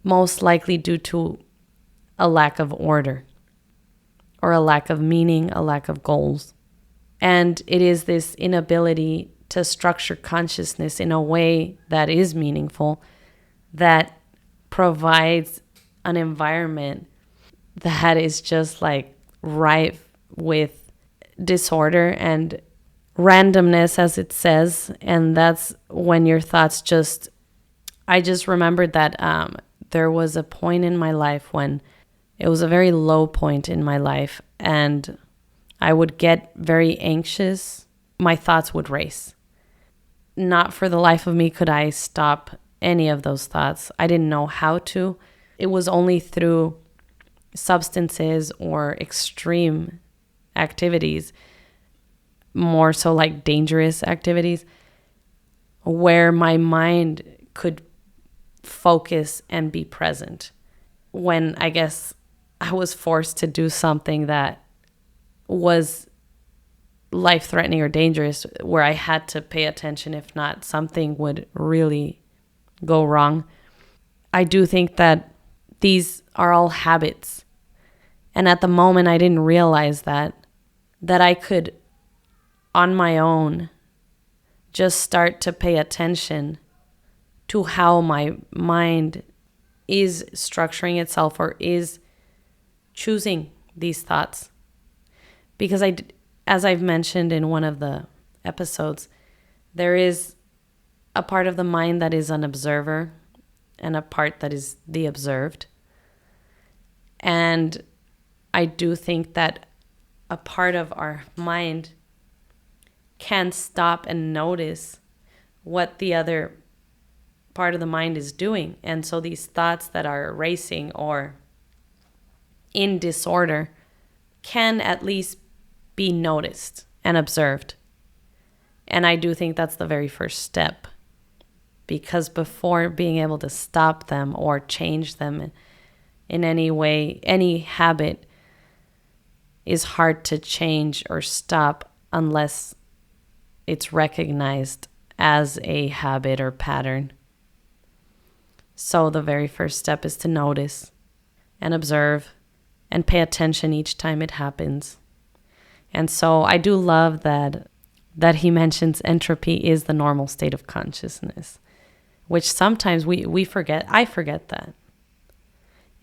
most likely due to a lack of order or a lack of meaning, a lack of goals. And it is this inability to structure consciousness in a way that is meaningful, that provides an environment that is just like rife with disorder and randomness, as it says. And that's when your thoughts just, I just remembered that there was a point in my life when it was a very low point in my life, and I would get very anxious. My thoughts would race. Not for the life of me could I stop any of those thoughts. I didn't know how to. It was only through substances or extreme activities, more so like dangerous activities, where my mind could focus and be present. When I guess I was forced to do something that was life-threatening or dangerous, where I had to pay attention. If not, something would really go wrong. I do think that these are all habits. And at the moment, I didn't realize that I could, on my own, just start to pay attention to how my mind is structuring itself or is choosing these thoughts. Because as I've mentioned in one of the episodes, there is a part of the mind that is an observer and a part that is the observed. And I do think that a part of our mind can stop and notice what the other part of the mind is doing. And so these thoughts that are racing or in disorder can at least be noticed and observed. And I do think that's the very first step, because before being able to stop them or change them in any way, any habit is hard to change or stop unless it's recognized as a habit or pattern. So the very first step is to notice and observe and pay attention each time it happens. And so I do love that he mentions entropy is the normal state of consciousness, which sometimes we forget. I forget that.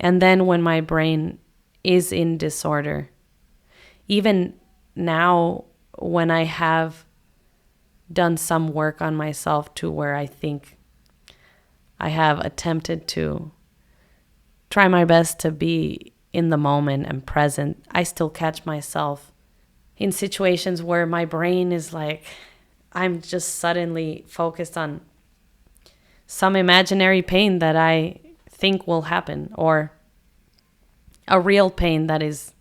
And then when my brain is in disorder, even now when I have done some work on myself to where I think I have attempted to try my best to be in the moment and present, I still catch myself in situations where my brain is like, I'm just suddenly focused on some imaginary pain that I think will happen, or a real pain that is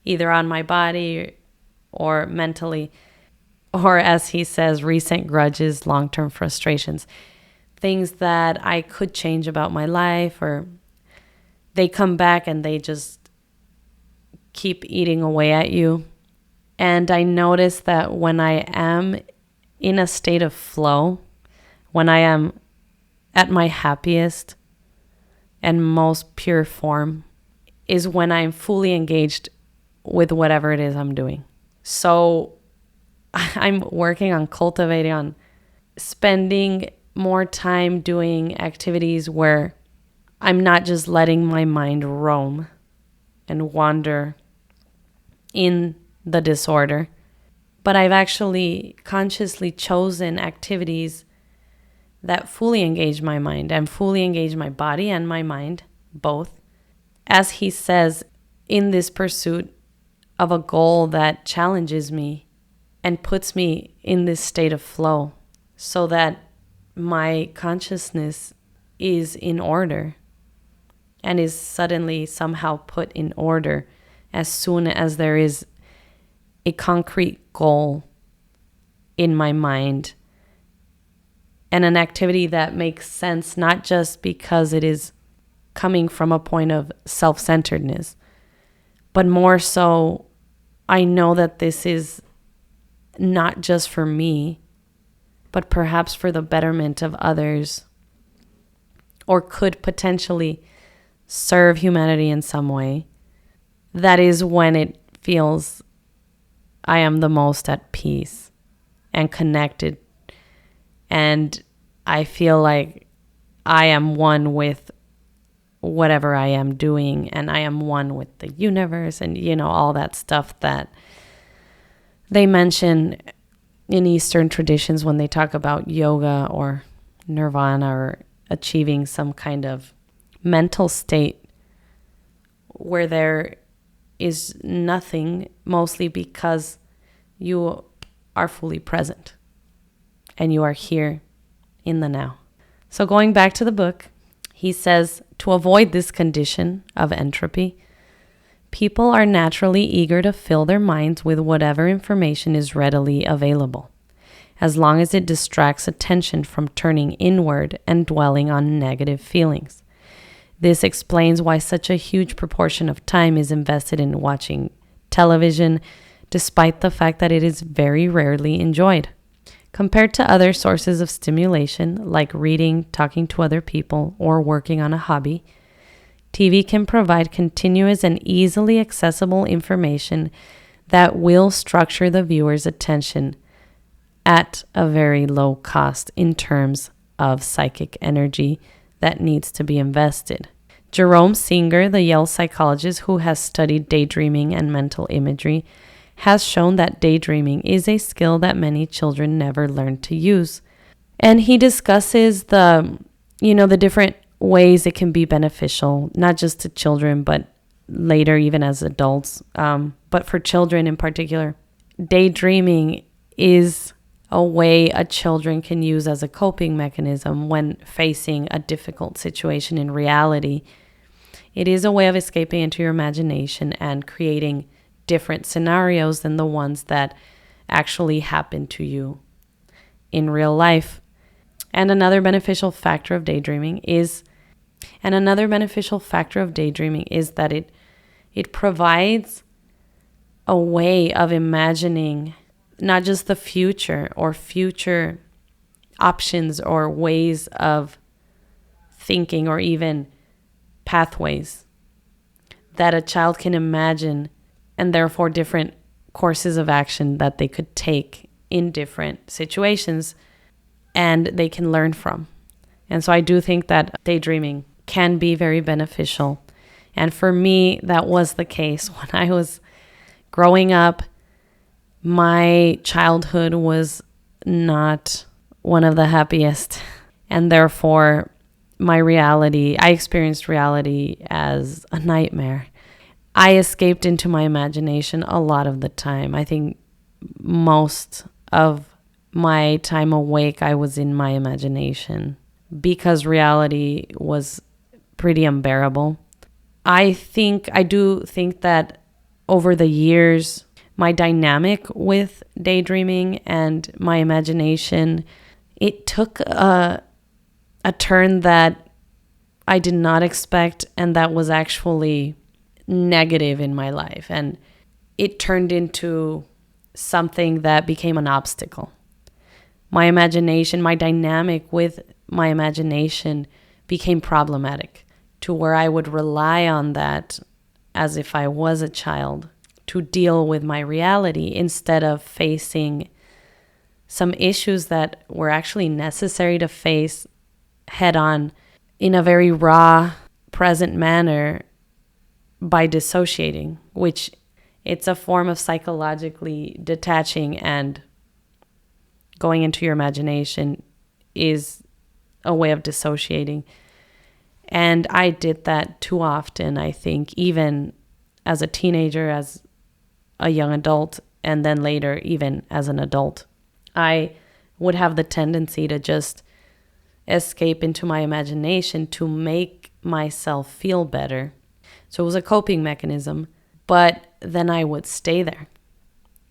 either on my body or mentally, or as he says, recent grudges, long-term frustrations, things that I could change about my life, or they come back and they just keep eating away at you. And I notice that when I am in a state of flow, when I am at my happiest and most pure form, is when I'm fully engaged with whatever it is I'm doing. So I'm working on cultivating, on spending more time doing activities where I'm not just letting my mind roam and wander in the disorder, but I've actually consciously chosen activities that fully engage my mind and fully engage my body and my mind, both. As he says, in this pursuit of a goal that challenges me and puts me in this state of flow so that my consciousness is in order and is suddenly somehow put in order as soon as there is a concrete goal in my mind and an activity that makes sense, not just because it is coming from a point of self-centeredness, but more so I know that this is not just for me, but perhaps for the betterment of others, or could potentially serve humanity in some way. That is when it feels I am the most at peace and connected. And I feel like I am one with whatever I am doing, and I am one with the universe, and, all that stuff that they mention in Eastern traditions when they talk about yoga or nirvana or achieving some kind of mental state where there is nothing, mostly because you are fully present and you are here in the now. So going back to the book, he says, to avoid this condition of entropy, people are naturally eager to fill their minds with whatever information is readily available, as long as it distracts attention from turning inward and dwelling on negative feelings. This explains why such a huge proportion of time is invested in watching television, despite the fact that it is very rarely enjoyed. Compared to other sources of stimulation, like reading, talking to other people, or working on a hobby, TV can provide continuous and easily accessible information that will structure the viewer's attention at a very low cost in terms of psychic energy that needs to be invested. Jerome Singer, the Yale psychologist who has studied daydreaming and mental imagery, has shown that daydreaming is a skill that many children never learn to use. And he discusses the different ways it can be beneficial, not just to children, but later even as adults. But for children in particular, daydreaming is a way a children can use as a coping mechanism when facing a difficult situation in reality. It is a way of escaping into your imagination and creating different scenarios than the ones that actually happen to you in real life. And another beneficial factor of daydreaming is that it provides a way of imagining not just the future or future options or ways of thinking or even pathways that a child can imagine, and therefore different courses of action that they could take in different situations and they can learn from. And so I do think that daydreaming can be very beneficial. And for me, that was the case when I was growing up. My childhood was not one of the happiest, and therefore I experienced reality as a nightmare. I escaped into my imagination a lot of the time. I think most of my time awake, I was in my imagination because reality was pretty unbearable. I do think that over the years, my dynamic with daydreaming and my imagination, it took a turn that I did not expect, and that was actually negative in my life. And it turned into something that became an obstacle. My imagination, my dynamic with my imagination became problematic, to where I would rely on that as if I was a child to deal with my reality instead of facing some issues that were actually necessary to face head on in a very raw, present manner by dissociating, which it's a form of psychologically detaching, and going into your imagination is a way of dissociating. And I did that too often, I think, even as a teenager, as a young adult, and then later even as an adult. I would have the tendency to just escape into my imagination to make myself feel better. So it was a coping mechanism, but then I would stay there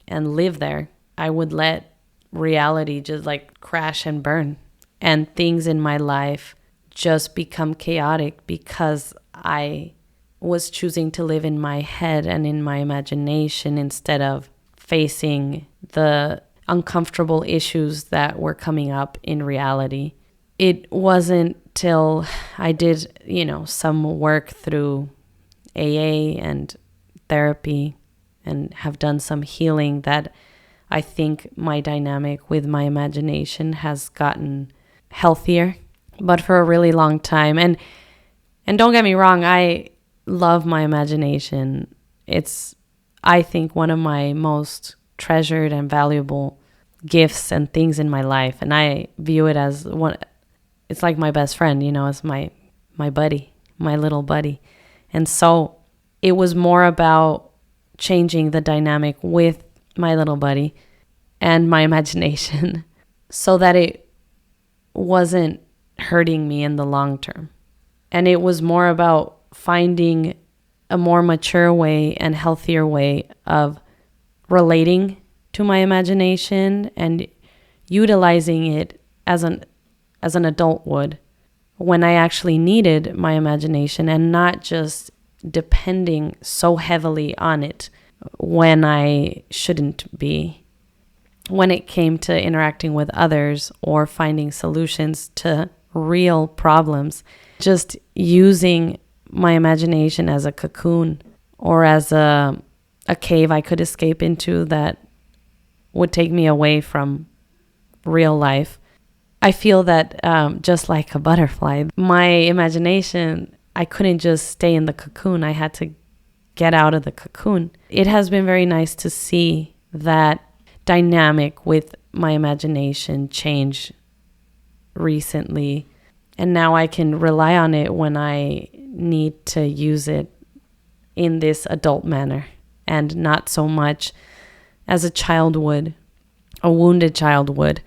and live there. I would let reality just crash and burn, and things in my life just become chaotic because I was choosing to live in my head and in my imagination instead of facing the uncomfortable issues that were coming up in reality. It wasn't till I did, some work through AA and therapy and have done some healing that I think my dynamic with my imagination has gotten healthier, but for a really long time. And don't get me wrong, I love my imagination. It's, I think, one of my most treasured and valuable gifts and things in my life. And I view it as one, it's like my best friend, as my buddy, my little buddy. And so it was more about changing the dynamic with my little buddy and my imagination so that it wasn't hurting me in the long term. And it was more about finding a more mature way and healthier way of relating to my imagination and utilizing it as an adult would when I actually needed my imagination, and not just depending so heavily on it when I shouldn't be. When it came to interacting with others or finding solutions to real problems, just using my imagination as a cocoon or as a cave I could escape into that would take me away from real life. I feel that just like a butterfly, my imagination, I couldn't just stay in the cocoon. I had to get out of the cocoon. It has been very nice to see that dynamic with my imagination change recently. And now I can rely on it when I need to use it in this adult manner, and not so much as a child would, a wounded child would,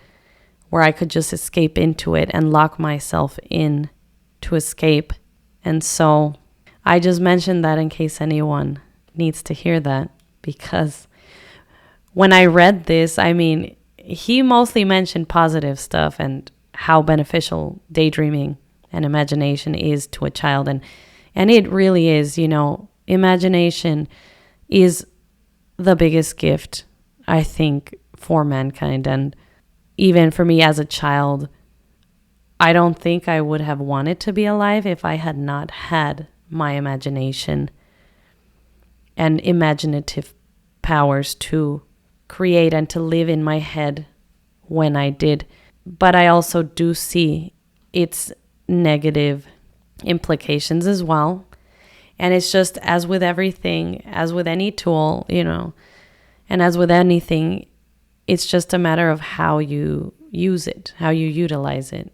where I could just escape into it and lock myself in to escape. And so I just mentioned that in case anyone needs to hear that, because when I read this, I mean, he mostly mentioned positive stuff and how beneficial daydreaming and imagination is to a child. And it really is, imagination is the biggest gift, I think, for mankind. And even for me as a child, I don't think I would have wanted to be alive if I had not had my imagination and imaginative powers to create and to live in my head when I did. But I also do see its negative implications as well. And it's just, as with everything, as with any tool, and as with anything, it's just a matter of how you use it, how you utilize it,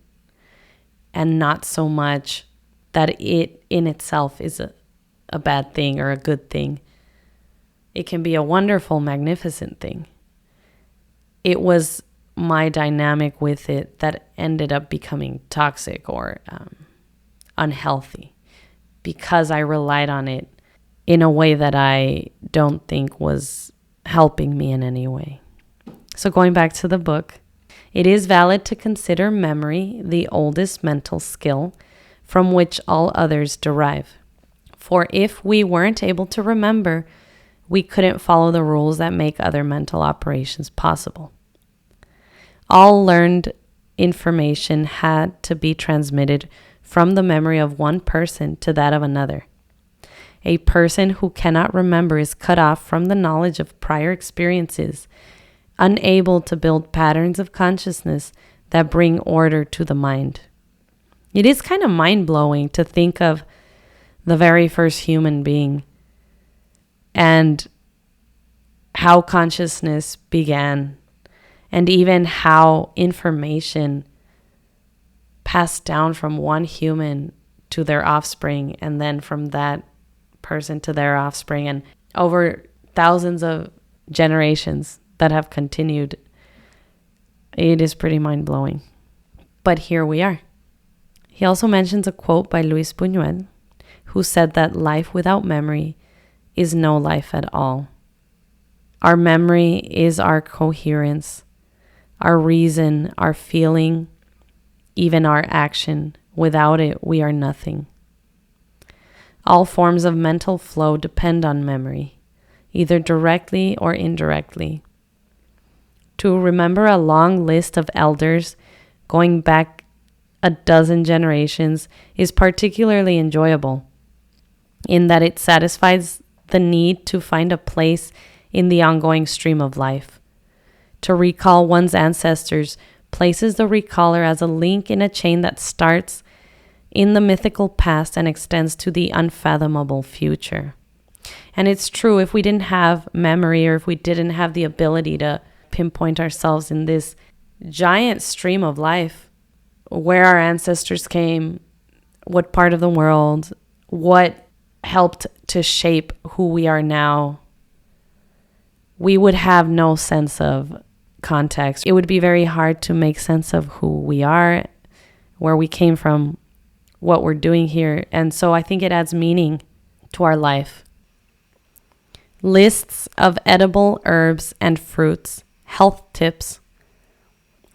and not so much that it in itself is a bad thing or a good thing. It can be a wonderful, magnificent thing. It was my dynamic with it that ended up becoming toxic or unhealthy, because I relied on it in a way that I don't think was helping me in any way. So going back to the book, it is valid to consider memory the oldest mental skill from which all others derive. For if we weren't able to remember, we couldn't follow the rules that make other mental operations possible. All learned information had to be transmitted from the memory of one person to that of another. A person who cannot remember is cut off from the knowledge of prior experiences, unable to build patterns of consciousness that bring order to the mind. It is kind of mind-blowing to think of the very first human being and how consciousness began, and even how information passed down from one human to their offspring, and then from that person to their offspring, and over thousands of generations that have continued. It is pretty mind-blowing. But here we are. He also mentions a quote by Luis Buñuel, who said that life without memory is no life at all. Our memory is our coherence, our reason, our feeling, even our action. Without it, we are nothing. All forms of mental flow depend on memory, either directly or indirectly. To remember a long list of elders going back a dozen generations is particularly enjoyable, in that it satisfies the need to find a place in the ongoing stream of life. To recall one's ancestors places the recaller as a link in a chain that starts in the mythical past and extends to the unfathomable future. And it's true, if we didn't have memory, or if we didn't have the ability to pinpoint ourselves in this giant stream of life, where our ancestors came, what part of the world, what helped to shape who we are now, we would have no sense of context. It would be very hard to make sense of who we are, where we came from, what we're doing here. And so I think it adds meaning to our life. Lists of edible herbs and fruits, health tips,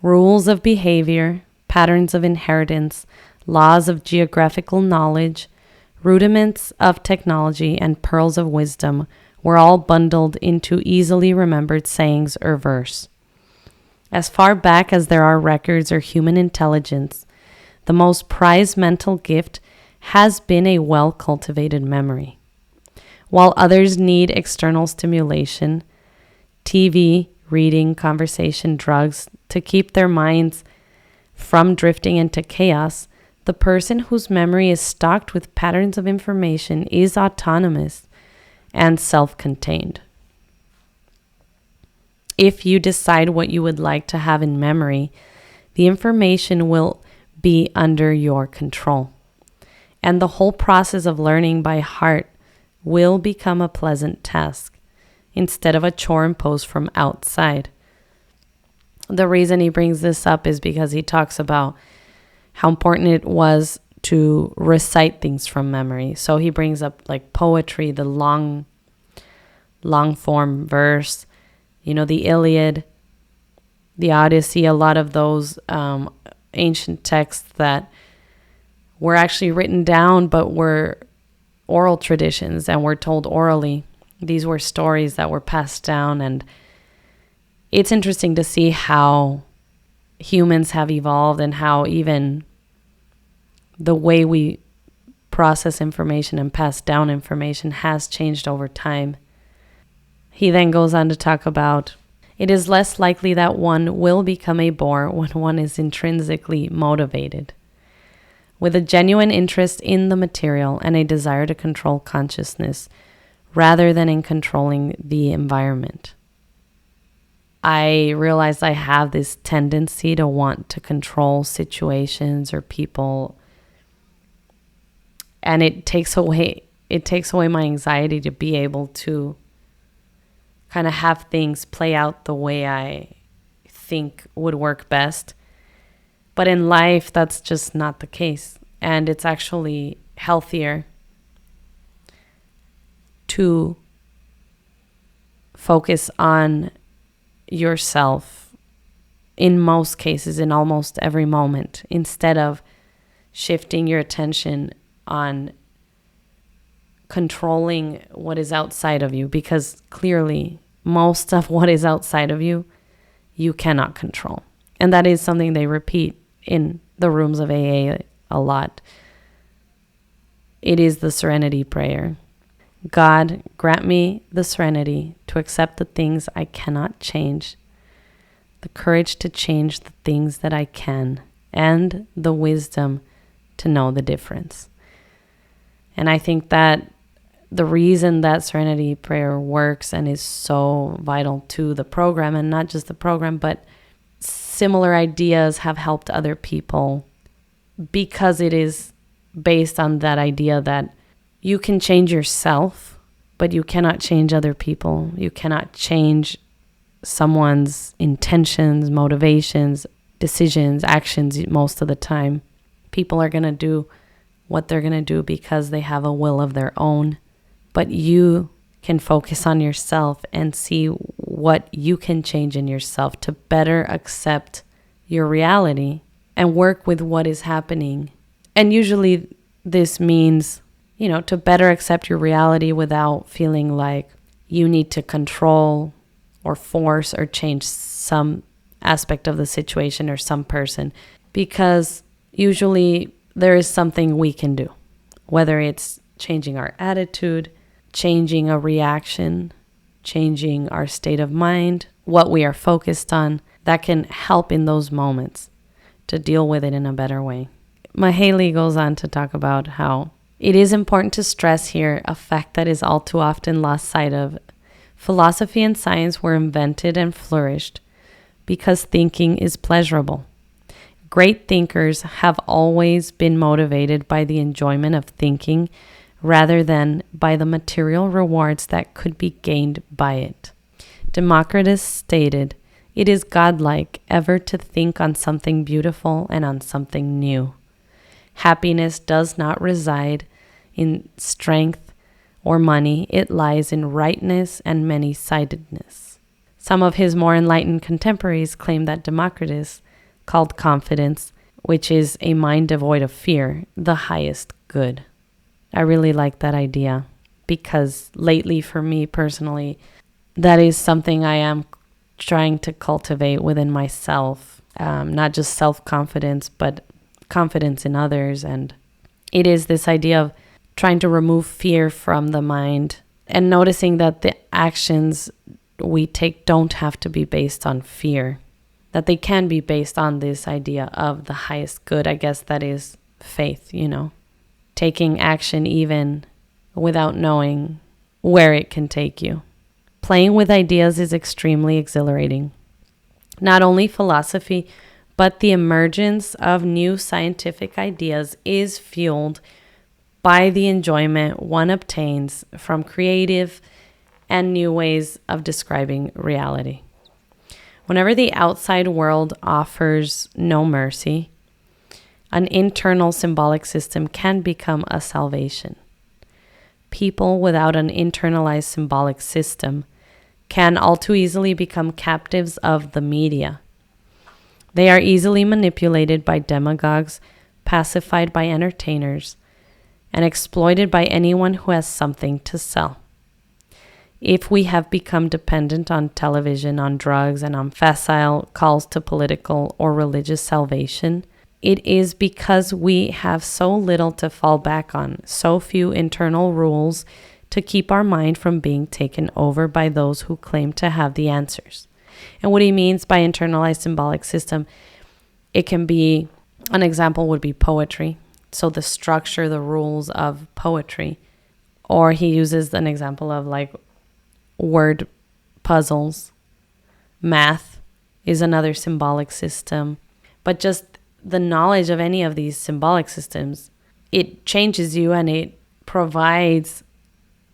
rules of behavior, patterns of inheritance, laws of geographical knowledge, rudiments of technology, and pearls of wisdom were all bundled into easily remembered sayings or verse. As far back as there are records or human intelligence, the most prized mental gift has been a well-cultivated memory. While others need external stimulation, TV, reading, conversation, drugs, to keep their minds from drifting into chaos, the person whose memory is stocked with patterns of information is autonomous and self-contained. If you decide what you would like to have in memory, the information will be under your control, and the whole process of learning by heart will become a pleasant task instead of a chore imposed from outside. The reason he brings this up is because he talks about how important it was to recite things from memory. So he brings up like poetry, the long form verse, the Iliad, the Odyssey, a lot of those ancient texts that were actually written down but were oral traditions and were told orally. These were stories that were passed down, and it's interesting to see how humans have evolved and how even the way we process information and pass down information has changed over time. He then goes on to talk about, it is less likely that one will become a bore when one is intrinsically motivated, with a genuine interest in the material and a desire to control consciousness rather than in controlling the environment. I realize I have this tendency to want to control situations or people, and it takes away my anxiety to be able to kind of have things play out the way I think would work best. But in life, that's just not the case. And it's actually healthier to focus on yourself in most cases, in almost every moment, instead of shifting your attention on controlling what is outside of you, because clearly most of what is outside of you, you cannot control. And that is something they repeat in the rooms of AA a lot. It is the serenity prayer. God, grant me the serenity to accept the things I cannot change, the courage to change the things that I can, and the wisdom to know the difference. And I think that the reason that serenity prayer works and is so vital to the program, and not just the program, but similar ideas have helped other people, because it is based on that idea that you can change yourself, but you cannot change other people. You cannot change someone's intentions, motivations, decisions, actions most of the time. People are going to do what they're going to do because they have a will of their own. But you can focus on yourself and see what you can change in yourself to better accept your reality and work with what is happening. And usually this means, to better accept your reality without feeling like you need to control or force or change some aspect of the situation or some person, because usually there is something we can do, whether it's changing our attitude, changing a reaction, changing our state of mind, what we are focused on, that can help in those moments to deal with it in a better way. Mahaley goes on to talk about how it is important to stress here a fact that is all too often lost sight of. Philosophy and science were invented and flourished because thinking is pleasurable. Great thinkers have always been motivated by the enjoyment of thinking rather than by the material rewards that could be gained by it. Democritus stated, "It is godlike ever to think on something beautiful and on something new. Happiness does not reside in strength or money. It lies in rightness and many-sidedness." Some of his more enlightened contemporaries claim that Democritus called confidence, which is a mind devoid of fear, the highest good. I really like that idea because lately for me personally, that is something I am trying to cultivate within myself, not just self-confidence, but confidence in others. And it is this idea of trying to remove fear from the mind and noticing that the actions we take don't have to be based on fear, that they can be based on this idea of the highest good. I guess that is faith, taking action even without knowing where it can take you. Playing with ideas is extremely exhilarating. Not only philosophy, but the emergence of new scientific ideas is fueled by the enjoyment one obtains from creative and new ways of describing reality. Whenever the outside world offers no mercy, an internal symbolic system can become a salvation. People without an internalized symbolic system can all too easily become captives of the media. They are easily manipulated by demagogues, pacified by entertainers, and exploited by anyone who has something to sell. If we have become dependent on television, on drugs, and on facile calls to political or religious salvation, it is because we have so little to fall back on, so few internal rules to keep our mind from being taken over by those who claim to have the answers. And what he means by internalized symbolic system, it can be, an example would be poetry. So the structure, the rules of poetry. Or he uses an example of like word puzzles. Math is another symbolic system. But just the knowledge of any of these symbolic systems, it changes you and it provides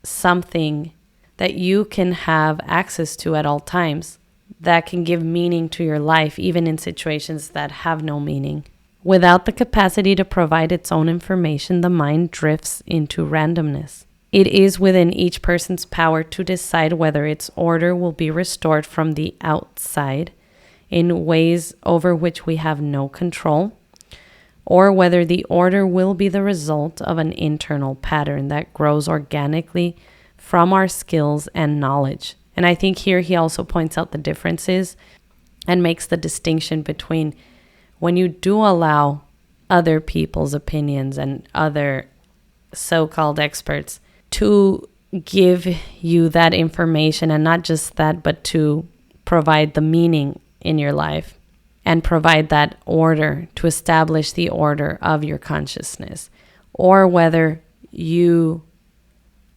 something that you can have access to at all times that can give meaning to your life, even in situations that have no meaning. Without the capacity to provide its own information, the mind drifts into randomness. It is within each person's power to decide whether its order will be restored from the outside in ways over which we have no control, or whether the order will be the result of an internal pattern that grows organically from our skills and knowledge. And I think here he also points out the differences and makes the distinction between when you do allow other people's opinions and other so-called experts to give you that information, and not just that, but to provide the meaning in your life and provide that order, to establish the order of your consciousness, or whether you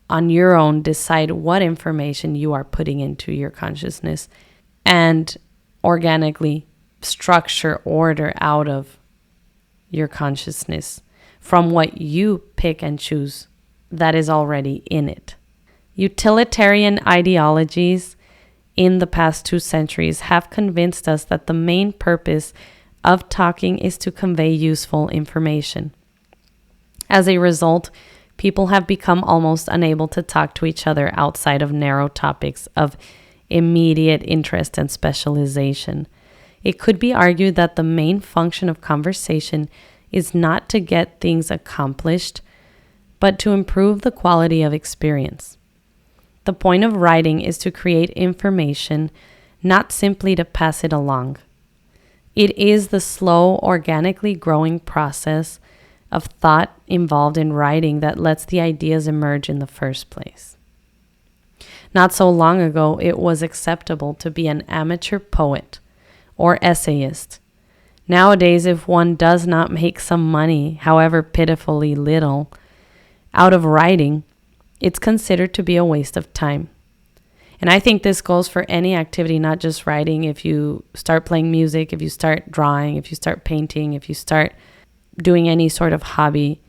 on your own decide what information you are putting into your consciousness and organically structure order out of your consciousness from what you pick and choose that is already in it. Utilitarian ideologies in the past 2 centuries have convinced us that the main purpose of talking is to convey useful information. As a result, people have become almost unable to talk to each other outside of narrow topics of immediate interest and specialization. It could be argued that the main function of conversation is not to get things accomplished, but to improve the quality of experience. The point of writing is to create information, not simply to pass it along. It is the slow, organically growing process of thought involved in writing that lets the ideas emerge in the first place. Not so long ago, it was acceptable to be an amateur poet or essayist. Nowadays, if one does not make some money, however pitifully little, out of writing, it's considered to be a waste of time. And I think this goes for any activity, not just writing. If you start playing music, if you start drawing, if you start painting, if you start doing any sort of hobby,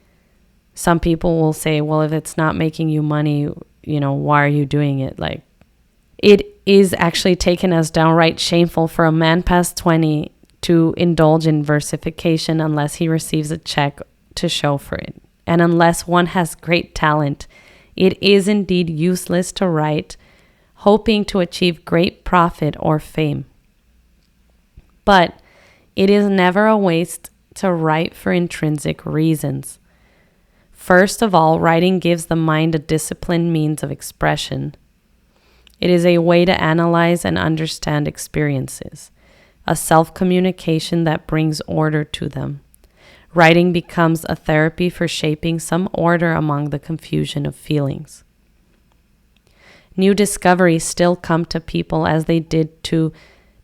some people will say, well, if it's not making you money, why are you doing it? Like, it is actually taken as downright shameful for a man past 20 to indulge in versification unless he receives a check to show for it. And unless one has great talent, it is indeed useless to write, hoping to achieve great profit or fame. But it is never a waste to write for intrinsic reasons. First of all, writing gives the mind a disciplined means of expression. It is a way to analyze and understand experiences, a self-communication that brings order to them. Writing becomes a therapy for shaping some order among the confusion of feelings. New discoveries still come to people as they did to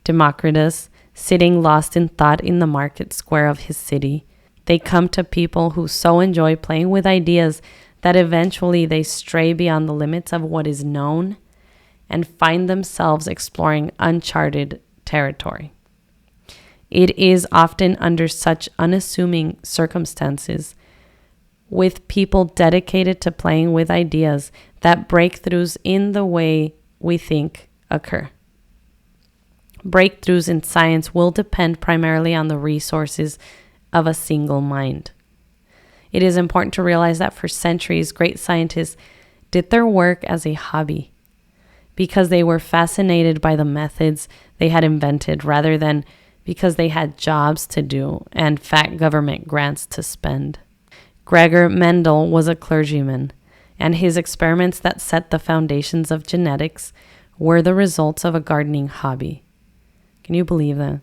Democritus, sitting lost in thought in the market square of his city. They come to people who so enjoy playing with ideas that eventually they stray beyond the limits of what is known and find themselves exploring uncharted territory. It is often under such unassuming circumstances, with people dedicated to playing with ideas, that breakthroughs in the way we think occur. Breakthroughs in science will depend primarily on the resources of a single mind. It is important to realize that for centuries, great scientists did their work as a hobby because they were fascinated by the methods they had invented rather than because they had jobs to do and fat government grants to spend. Gregor Mendel was a clergyman, and his experiments that set the foundations of genetics were the results of a gardening hobby. Can you believe that?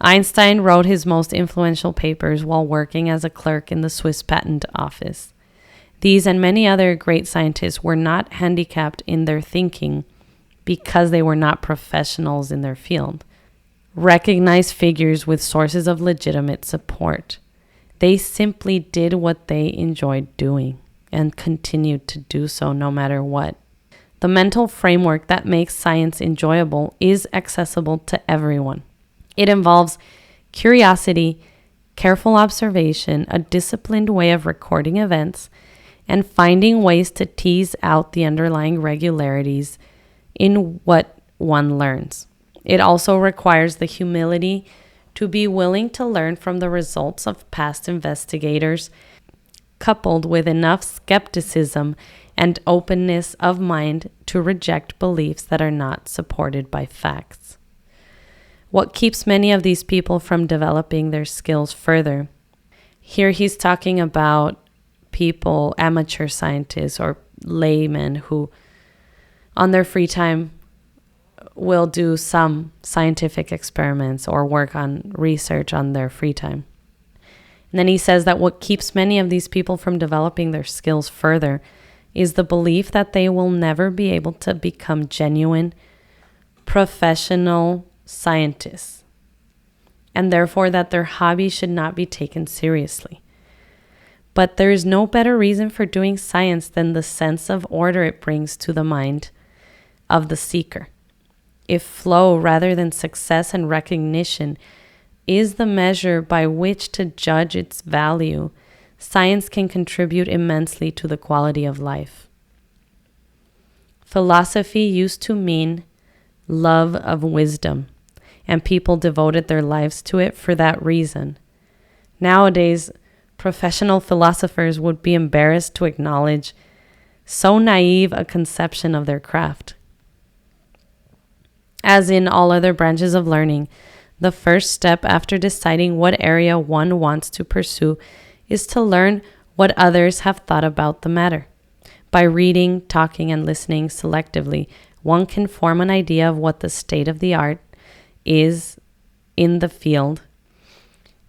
Einstein wrote his most influential papers while working as a clerk in the Swiss Patent Office. These and many other great scientists were not handicapped in their thinking because they were not professionals in their field. Recognized figures with sources of legitimate support. They simply did what they enjoyed doing and continued to do so no matter what. The mental framework that makes science enjoyable is accessible to everyone. It involves curiosity, careful observation, a disciplined way of recording events, and finding ways to tease out the underlying regularities in what one learns. It also requires the humility to be willing to learn from the results of past investigators, coupled with enough skepticism and openness of mind to reject beliefs that are not supported by facts. What keeps many of these people from developing their skills further? Here he's talking about people, amateur scientists or laymen who on their free time will do some scientific experiments or work on research on their free time. And then he says that what keeps many of these people from developing their skills further is the belief that they will never be able to become genuine, professional scientists, and therefore that their hobby should not be taken seriously. But there is no better reason for doing science than the sense of order it brings to the mind of the seeker. If flow rather than success and recognition is the measure by which to judge its value, science can contribute immensely to the quality of life. Philosophy used to mean love of wisdom, and people devoted their lives to it for that reason. Nowadays, professional philosophers would be embarrassed to acknowledge so naive a conception of their craft. As in all other branches of learning, the first step after deciding what area one wants to pursue is to learn what others have thought about the matter. By reading, talking, and listening selectively, one can form an idea of what the state of the art is in the field.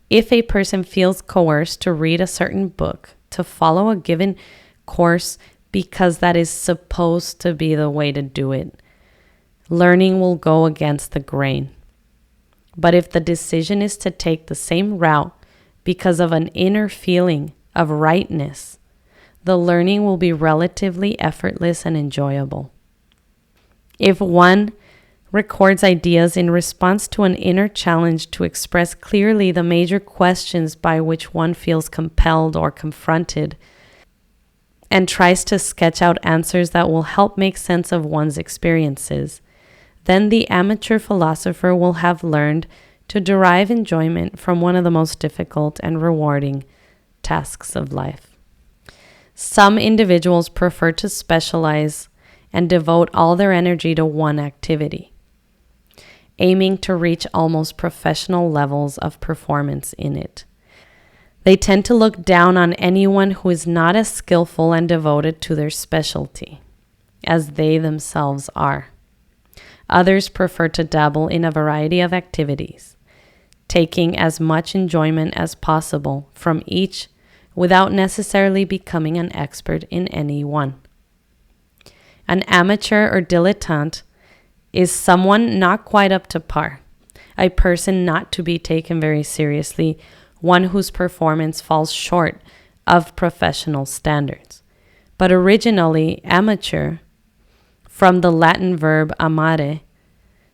If a person feels coerced to read a certain book, to follow a given course because that is supposed to be the way to do it. Learning will go against the grain. But if the decision is to take the same route because of an inner feeling of rightness, the learning will be relatively effortless and enjoyable. If one records ideas in response to an inner challenge to express clearly the major questions by which one feels compelled or confronted, and tries to sketch out answers that will help make sense of one's experiences, then the amateur philosopher will have learned to derive enjoyment from one of the most difficult and rewarding tasks of life. Some individuals prefer to specialize and devote all their energy to one activity, aiming to reach almost professional levels of performance in it. They tend to look down on anyone who is not as skillful and devoted to their specialty as they themselves are. Others prefer to dabble in a variety of activities, taking as much enjoyment as possible from each without necessarily becoming an expert in any one. An amateur or dilettante is someone not quite up to par, a person not to be taken very seriously, one whose performance falls short of professional standards. But originally, amateur, from the Latin verb amare,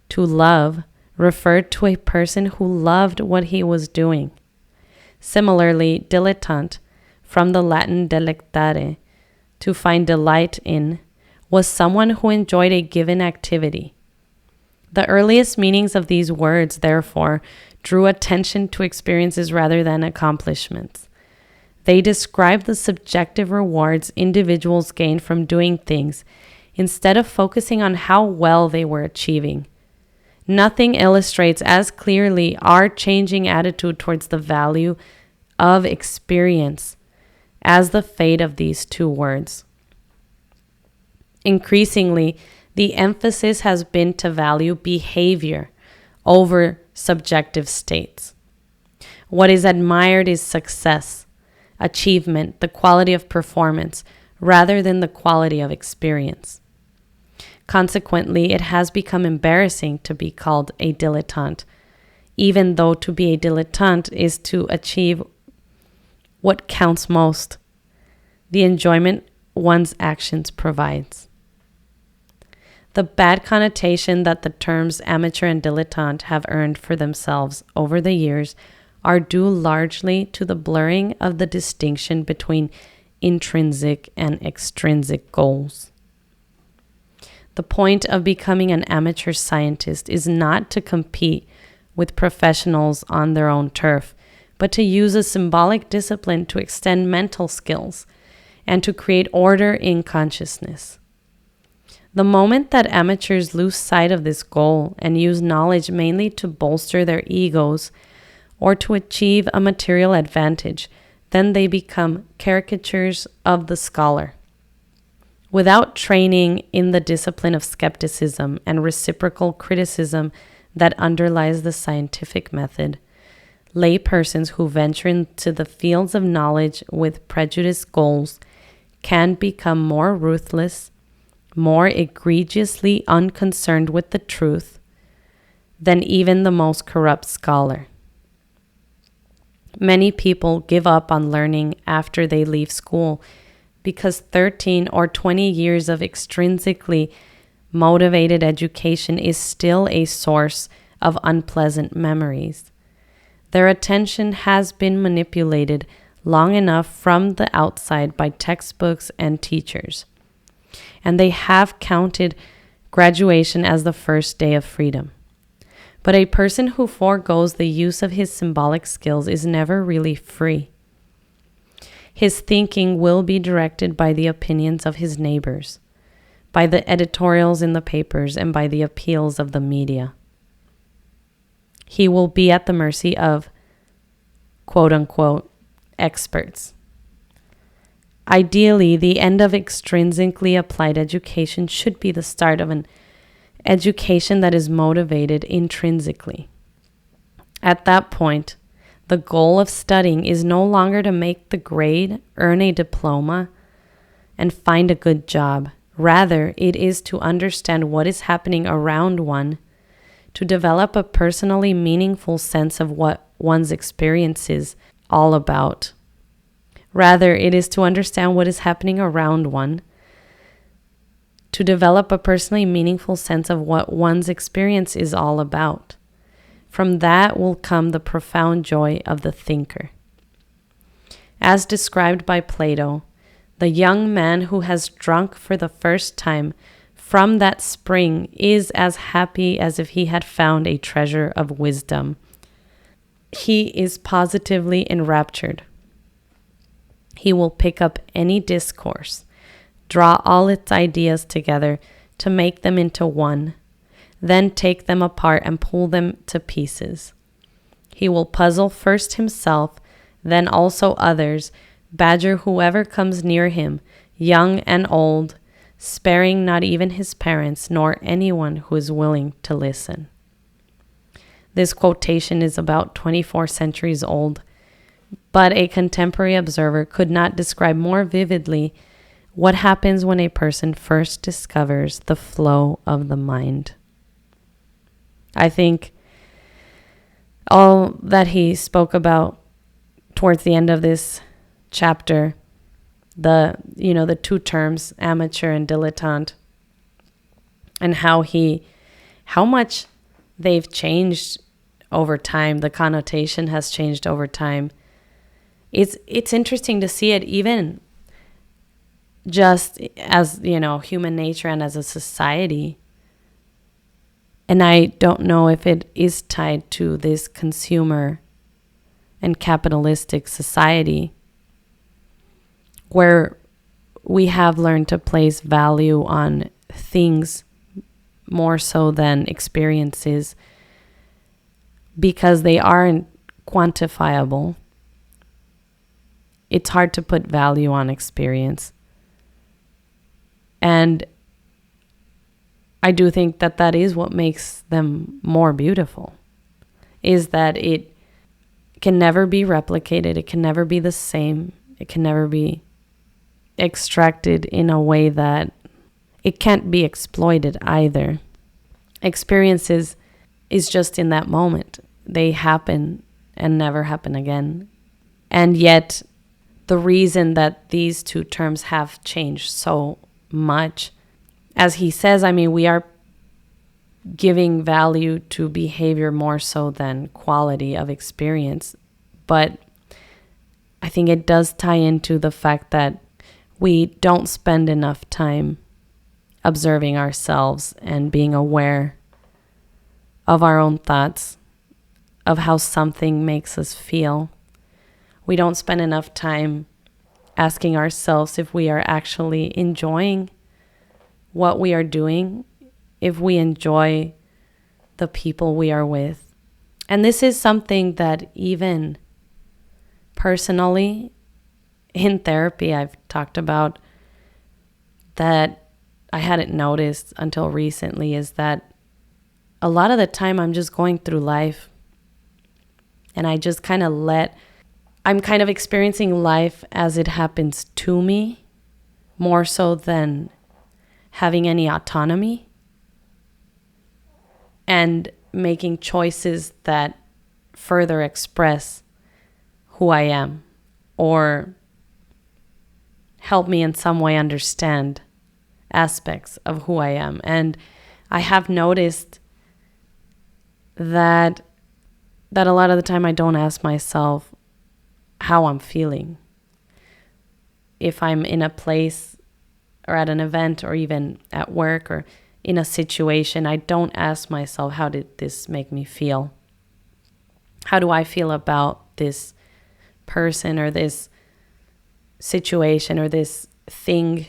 to love, referred to a person who loved what he was doing. Similarly, dilettante, from the Latin delectare, to find delight in, was someone who enjoyed a given activity. The earliest meanings of these words, therefore, drew attention to experiences rather than accomplishments. They describe the subjective rewards individuals gain from doing things instead of focusing on how well they were achieving. Nothing illustrates as clearly our changing attitude towards the value of experience as the fate of these two words. Increasingly, the emphasis has been to value behavior over subjective states. What is admired is success, achievement, the quality of performance, rather than the quality of experience. Consequently, it has become embarrassing to be called a dilettante, even though to be a dilettante is to achieve what counts most, the enjoyment one's actions provides. The bad connotation that the terms amateur and dilettante have earned for themselves over the years are due largely to the blurring of the distinction between intrinsic and extrinsic goals. The point of becoming an amateur scientist is not to compete with professionals on their own turf, but to use a symbolic discipline to extend mental skills and to create order in consciousness. The moment that amateurs lose sight of this goal and use knowledge mainly to bolster their egos or to achieve a material advantage, then they become caricatures of the scholar. Without training in the discipline of skepticism and reciprocal criticism that underlies the scientific method, lay persons who venture into the fields of knowledge with prejudiced goals can become more ruthless, more egregiously unconcerned with the truth than even the most corrupt scholar. Many people give up on learning after they leave school because 13 or 20 years of extrinsically motivated education is still a source of unpleasant memories. Their attention has been manipulated long enough from the outside by textbooks and teachers, and they have counted graduation as the first day of freedom. But a person who forgoes the use of his symbolic skills is never really free. His thinking will be directed by the opinions of his neighbors, by the editorials in the papers, and by the appeals of the media. He will be at the mercy of, quote-unquote, experts. Ideally, the end of extrinsically applied education should be the start of an education that is motivated intrinsically. At that point, the goal of studying is no longer to make the grade, earn a diploma, and find a good job. Rather, it is to understand what is happening around one, to develop a personally meaningful sense of what one's experience is all about. Rather, it is to understand what is happening around one, to develop a personally meaningful sense of what one's experience is all about. From that will come the profound joy of the thinker. As described by Plato, the young man who has drunk for the first time from that spring is as happy as if he had found a treasure of wisdom. He is positively enraptured. He will pick up any discourse, draw all its ideas together to make them into one, then take them apart and pull them to pieces. He will puzzle first himself, then also others, badger whoever comes near him, young and old, sparing not even his parents nor anyone who is willing to listen. This quotation is about 24 centuries old, but a contemporary observer could not describe more vividly what happens when a person first discovers the flow of the mind. I think all that he spoke about towards the end of this chapter, the two terms, amateur and dilettante, and how much they've changed over time. The connotation has changed over time. It's interesting to see it even just as, human nature and as a society. And I don't know if it is tied to this consumer and capitalistic society where we have learned to place value on things more so than experiences because they aren't quantifiable. It's hard to put value on experience. And I do think that that is what makes them more beautiful, is that it can never be replicated. It can never be the same. It can never be extracted in a way that it can't be exploited either. Experiences is just in that moment. They happen and never happen again. And yet, the reason that these two terms have changed so much, as he says, we are giving value to behavior more so than quality of experience. But I think it does tie into the fact that we don't spend enough time observing ourselves and being aware of our own thoughts, of how something makes us feel. We don't spend enough time asking ourselves if we are actually enjoying what we are doing, if we enjoy the people we are with. And this is something that even personally in therapy I've talked about that I hadn't noticed until recently, is that a lot of the time I'm just going through life and I just I'm kind of experiencing life as it happens to me, more so than having any autonomy and making choices that further express who I am or help me in some way understand aspects of who I am. And I have noticed that a lot of the time I don't ask myself how I'm feeling. If I'm in a place or at an event or even at work or in a situation, I don't ask myself, how did this make me feel? How do I feel about this person or this situation or this thing,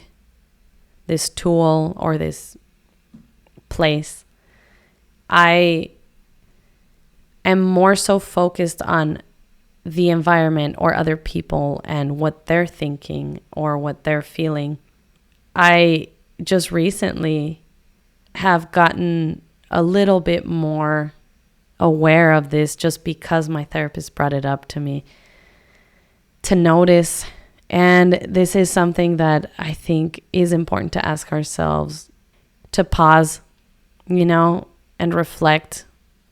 this tool or this place? I am more so focused on the environment or other people and what they're thinking or what they're feeling. I just recently have gotten a little bit more aware of this just because my therapist brought it up to me, to notice And this is something that I think is important to ask ourselves, to pause, and reflect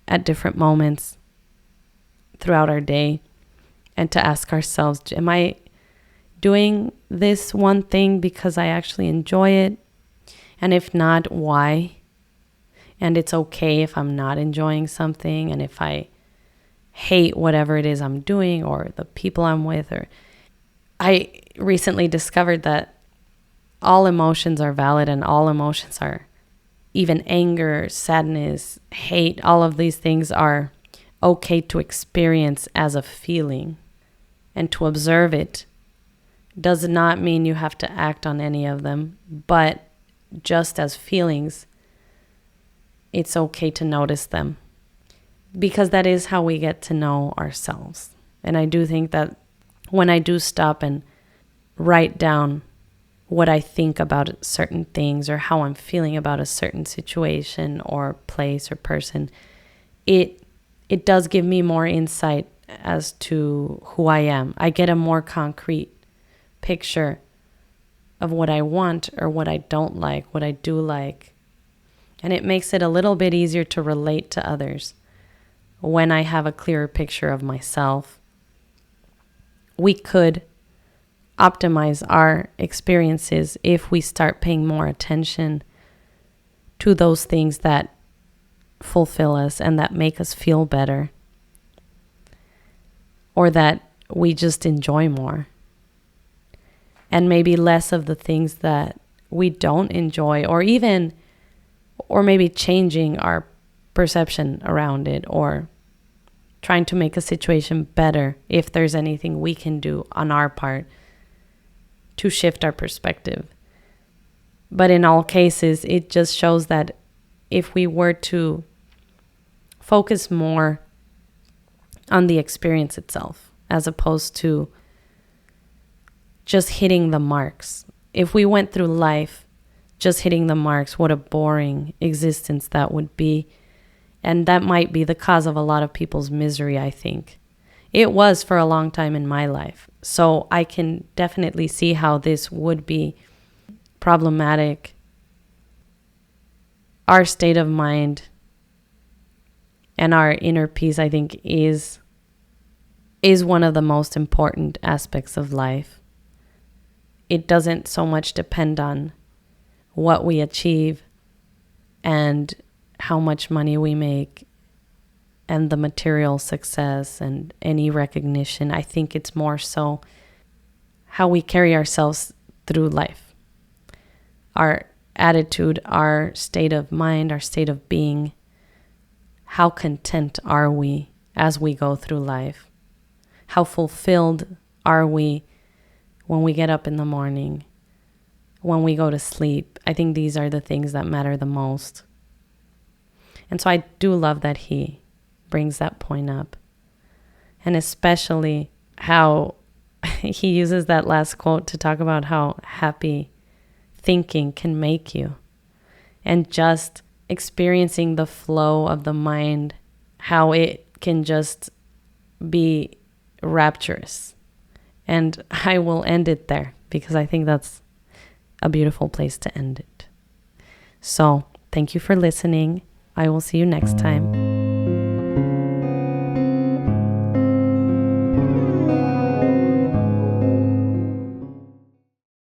at different moments throughout our day, and to ask ourselves, am I doing this one thing because I actually enjoy it? And if not, why? And it's okay if I'm not enjoying something, and if I hate whatever it is I'm doing or the people I'm with. Or I recently discovered that all emotions are valid, and all emotions are, even anger, sadness, hate, all of these things are okay to experience as a feeling, and to observe it does not mean you have to act on any of them, but just as feelings, it's okay to notice them, because that is how we get to know ourselves. And I do think that when I do stop and write down what I think about certain things, or how I'm feeling about a certain situation or place or person, it does give me more insight as to who I am. I get a more concrete picture of what I want or what I don't like, what I do like. And it makes it a little bit easier to relate to others when I have a clearer picture of myself. We could optimize our experiences if we start paying more attention to those things that fulfill us and that make us feel better, or that we just enjoy more, and maybe less of the things that we don't enjoy, or maybe changing our perception around it, or trying to make a situation better if there's anything we can do on our part to shift our perspective. But in all cases, it just shows that if we were to focus more on the experience itself, as opposed to just hitting the marks. If we went through life just hitting the marks, what a boring existence that would be. And that might be the cause of a lot of people's misery, I think. It was for a long time in my life. So I can definitely see how this would be problematic. Our state of mind and our inner peace, I think, is one of the most important aspects of life. It doesn't so much depend on what we achieve and how much money we make and the material success and any recognition. I think it's more so how we carry ourselves through life. Our attitude, our state of mind, our state of being. How content are we as we go through life? How fulfilled are we when we get up in the morning, when we go to sleep? I think these are the things that matter the most. And so I do love that he brings that point up. And especially how he uses that last quote to talk about how happy thinking can make you. And just experiencing the flow of the mind, how it can just be rapturous. And I will end it there because I think that's a beautiful place to end it. So thank you for listening. I will see you next time.